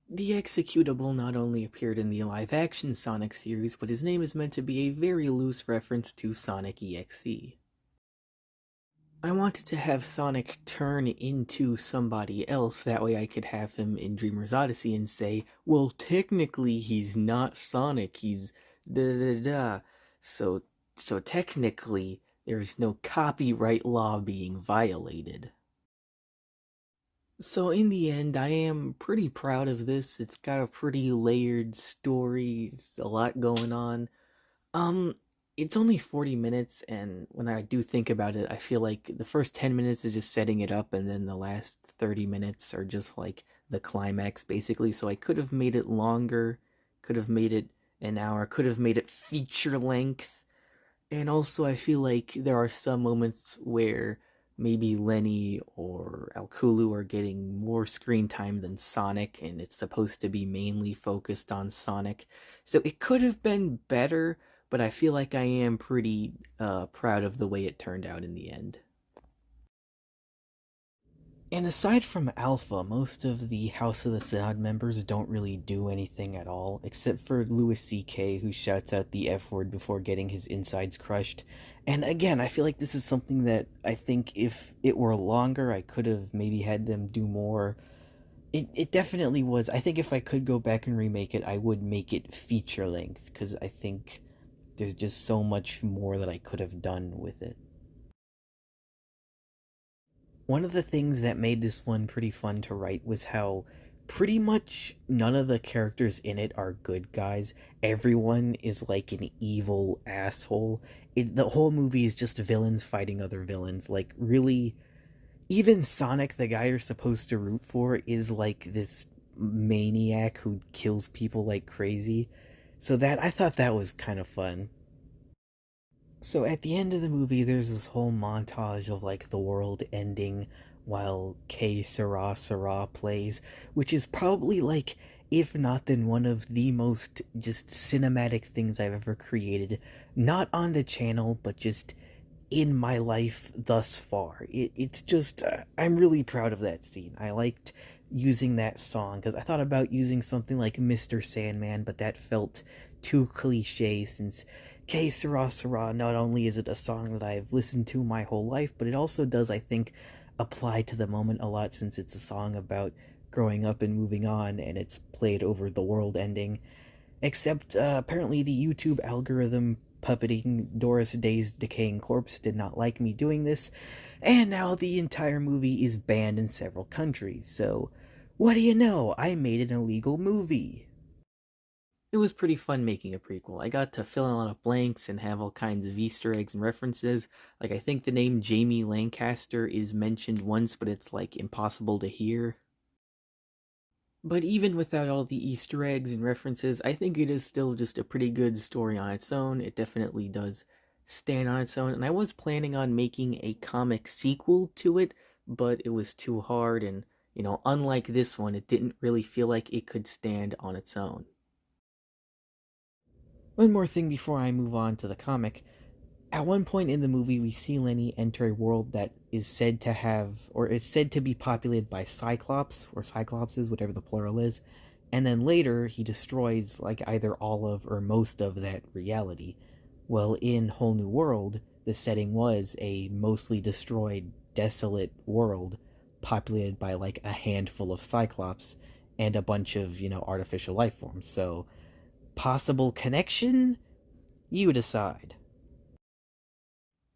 The Executable not only appeared in the live-action Sonic series, but his name is meant to be a very loose reference to Sonic EXE. I wanted to have Sonic turn into somebody else, that way I could have him in Dreamer's Odyssey and say, well, technically he's not Sonic, he's da-da-da. So technically, there's no copyright law being violated. So in the end, I am pretty proud of this. It's got a pretty layered story, it's a lot going on. Um, it's only 40 minutes, and when I do think about it, I feel like the first 10 minutes is just setting it up, and then the last 30 minutes are just like the climax, basically. So I could have made it longer, could have made it an hour, could have made it feature length. And also, I feel like there are some moments where maybe Lenny or Alkulu are getting more screen time than Sonic, and it's supposed to be mainly focused on Sonic. So it could have been better, but I feel like I am pretty proud of the way it turned out in the end. And aside from Alpha, most of the House of the Synod members don't really do anything at all, except for Louis C.K., who shouts out the F word before getting his insides crushed. And again, I feel like this is something that I think if it were longer, I could have maybe had them do more. It definitely was. I think if I could go back and remake it, I would make it feature length, because I think there's just so much more that I could have done with it. One of the things that made this one pretty fun to write was how pretty much none of the characters in it are good guys. Everyone is like an evil asshole. The whole movie is just villains fighting other villains. Like, really, even Sonic, the guy you're supposed to root for, is like this maniac who kills people like crazy. So I thought that was kind of fun. So at the end of the movie, there's this whole montage of like the world ending while K Sarah Sarah plays, which is probably like, if not then one of the most just cinematic things I've ever created. Not on the channel, but just in my life thus far. It's just, I'm really proud of that scene. I liked using that song because I thought about using something like Mr. Sandman, but that felt too cliche since Que Sera Sera, not only is it a song that I've listened to my whole life, but it also does, I think, apply to the moment a lot since it's a song about growing up and moving on, and it's played over the world ending. Except apparently the YouTube algorithm puppeting Doris Day's decaying corpse did not like me doing this, and now the entire movie is banned in several countries. So, what do you know? I made an illegal movie. It was pretty fun making a prequel. I got to fill in a lot of blanks and have all kinds of Easter eggs and references. Like, I think the name Jamie Lancaster is mentioned once, but it's like impossible to hear. But even without all the Easter eggs and references, I think it is still just a pretty good story on its own. It definitely does stand on its own. And I was planning on making a comic sequel to it, but it was too hard. And, unlike this one, it didn't really feel like it could stand on its own. One more thing before I move on to the comic. At one point in the movie, we see Lenny enter a world that is said to have, or is said to be populated by Cyclops, or Cyclopses, whatever the plural is, and then later he destroys, like, either all of or most of that reality. Well, in Whole New World, the setting was a mostly destroyed, desolate world populated by, like, a handful of Cyclops and a bunch of, artificial life forms. So, possible connection? You decide.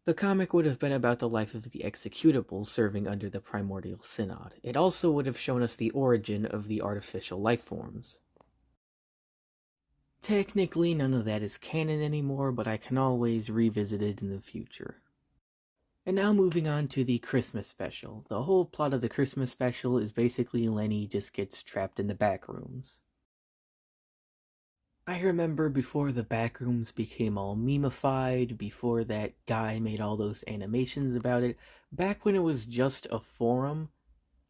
The comic would have been about the life of the executable serving under the Primordial Synod. It also would have shown us the origin of the artificial life forms. Technically, none of that is canon anymore, but I can always revisit it in the future. And now moving on to the Christmas special. The whole plot of the Christmas special is basically Lenny just gets trapped in the back rooms. I remember before the backrooms became all memeified, before that guy made all those animations about it, back when it was just a forum,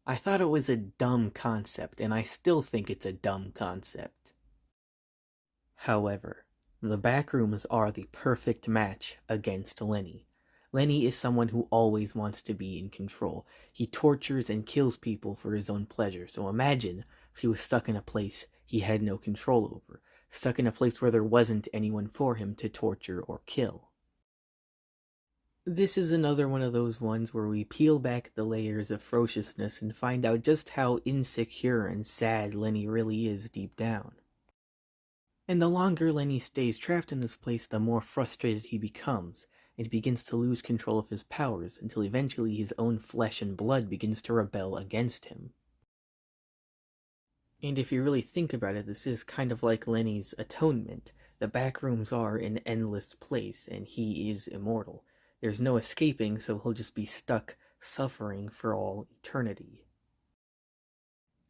I thought it was a dumb concept, and I still think it's a dumb concept. However, the backrooms are the perfect match against Lenny. Lenny is someone who always wants to be in control. He tortures and kills people for his own pleasure, so imagine if he was stuck in a place he had no control over, stuck in a place where there wasn't anyone for him to torture or kill. This is another one of those ones where we peel back the layers of ferociousness and find out just how insecure and sad Lenny really is deep down. And the longer Lenny stays trapped in this place, the more frustrated he becomes, and he begins to lose control of his powers until eventually his own flesh and blood begins to rebel against him. And if you really think about it, this is kind of like Lenny's atonement. The backrooms are an endless place, and he is immortal. There's no escaping, so he'll just be stuck suffering for all eternity.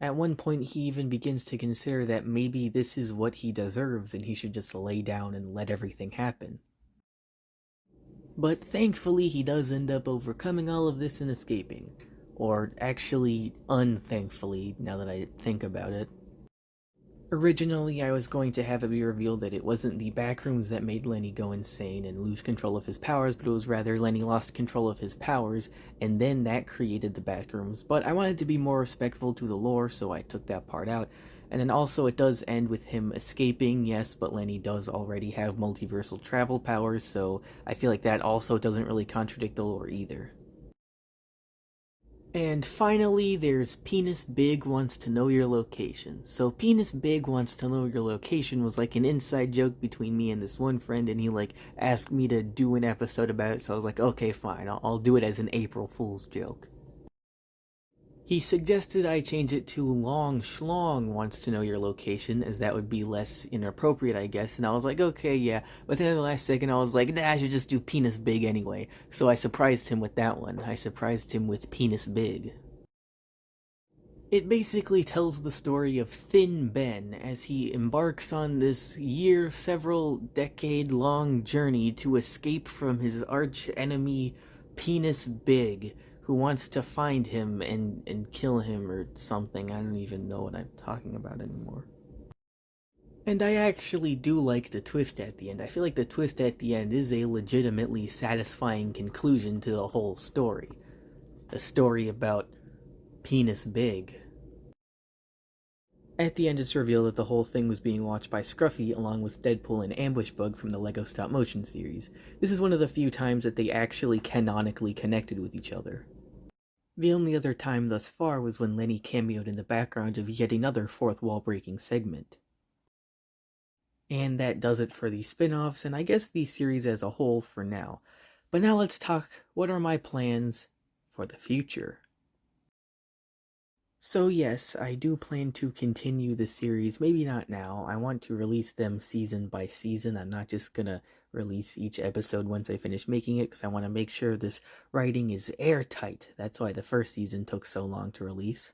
At one point, he even begins to consider that maybe this is what he deserves and he should just lay down and let everything happen. But thankfully, he does end up overcoming all of this and escaping. Or actually, unthankfully, now that I think about it. Originally, I was going to have it be revealed that it wasn't the backrooms that made Lenny go insane and lose control of his powers, but it was rather Lenny lost control of his powers, and then that created the backrooms. But I wanted to be more respectful to the lore, so I took that part out. And then also it does end with him escaping, yes, but Lenny does already have multiversal travel powers, so I feel like that also doesn't really contradict the lore either. And finally, there's Penis Big Wants to Know Your Location. So Penis Big Wants to Know Your Location was like an inside joke between me and this one friend, and he like asked me to do an episode about it, so I was like, okay, fine, I'll do it as an April Fool's joke. He suggested I change it to Long Schlong Wants to Know Your Location, as that would be less inappropriate, I guess, and I was like, okay, yeah, but then in the last second I was like, nah, I should just do Penis Big anyway, so I surprised him with that one. I surprised him with Penis Big. It basically tells the story of Thin Ben as he embarks on this several decade-long journey to escape from his arch enemy, Penis Big, who wants to find him and kill him or something. I don't even know what I'm talking about anymore. And I actually do like the twist at the end. I feel like the twist at the end is a legitimately satisfying conclusion to the whole story. A story about penis big. At the end, it's revealed that the whole thing was being watched by Scruffy along with Deadpool and Ambush Bug from the LEGO stop motion series. This is one of the few times that they actually canonically connected with each other. The only other time thus far was when Lenny cameoed in the background of yet another fourth wall breaking segment. And that does it for the spin offs, and I guess the series as a whole for now. But now let's talk what are my plans for the future. So, yes, I do plan to continue the series. Maybe not now. I want to release them season by season. I'm not just gonna release each episode once I finish making it because I want to make sure this writing is airtight. That's why the first season took so long to release.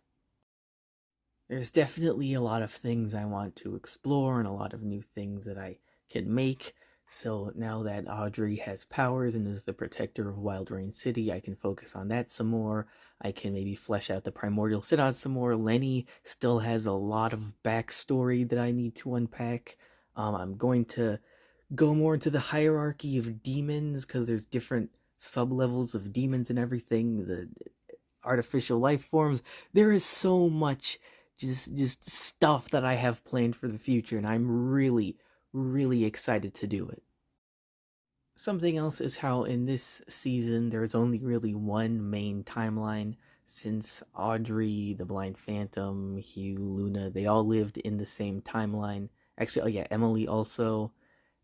There's definitely a lot of things I want to explore and a lot of new things that I can make. So now that Audrey has powers and is the protector of Wild Rain City, I can focus on that some more. I can maybe flesh out the Primordial Synod some more. Lenny still has a lot of backstory that I need to unpack. I'm going to go more into the hierarchy of demons because there's different sub-levels of demons and everything. The artificial life forms. There is so much just stuff that I have planned for the future, and I'm really excited to do it. Something else is how in this season there's only really one main timeline, since Audrey, the Blind Phantom, Hugh, Luna, they all lived in the same timeline. Actually, oh yeah, Emily also.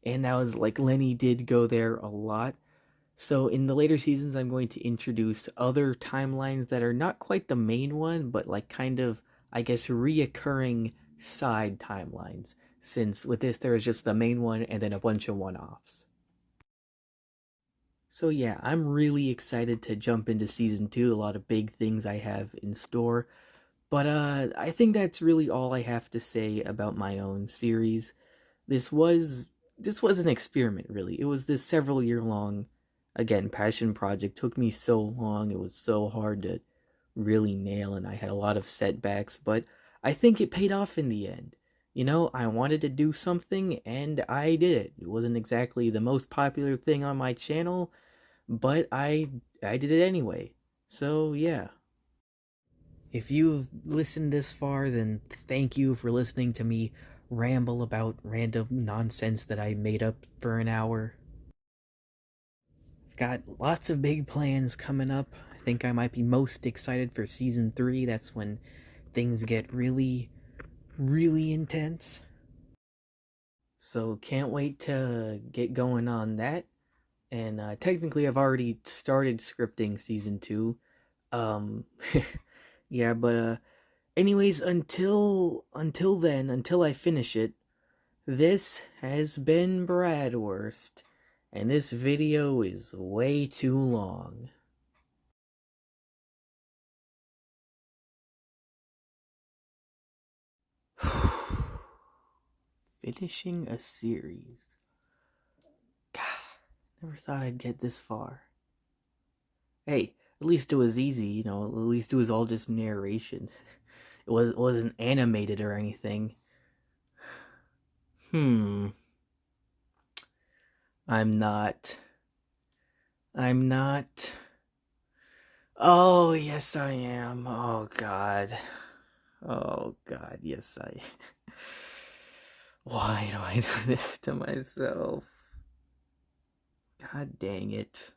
And that was like Lenny did go there a lot. So in the later seasons, I'm going to introduce other timelines that are not quite the main one, but like kind of, I guess, reoccurring side timelines. Since with this, there is just the main one and then a bunch of one-offs. So yeah, I'm really excited to jump into season 2. A lot of big things I have in store. But I think that's really all I have to say about my own series. This was this was an experiment, really. It was this several year long, again, passion project. Took me so long. It was so hard to really nail, and I had a lot of setbacks, but I think it paid off in the end. You know, I wanted to do something and I did it. It wasn't exactly the most popular thing on my channel, but I did it anyway. So, yeah. If you've listened this far, then thank you for listening to me ramble about random nonsense that I made up for an hour. I've got lots of big plans coming up. I think I might be most excited for season 3. That's when things get really intense. So can't wait to get going on that. And technically, I've already started scripting season 2. Um, yeah, but anyways, until then, until I finish it, this has been Bradworst, and this video is way too long. Finishing a series. God, never thought I'd get this far. Hey, at least it was easy, you know, at least it was all just narration. It wasn't animated or anything. Hmm. I'm not. I'm not. Oh, yes, I am. Oh, God. Oh, God, yes, I. Why do I do this to myself? God dang it.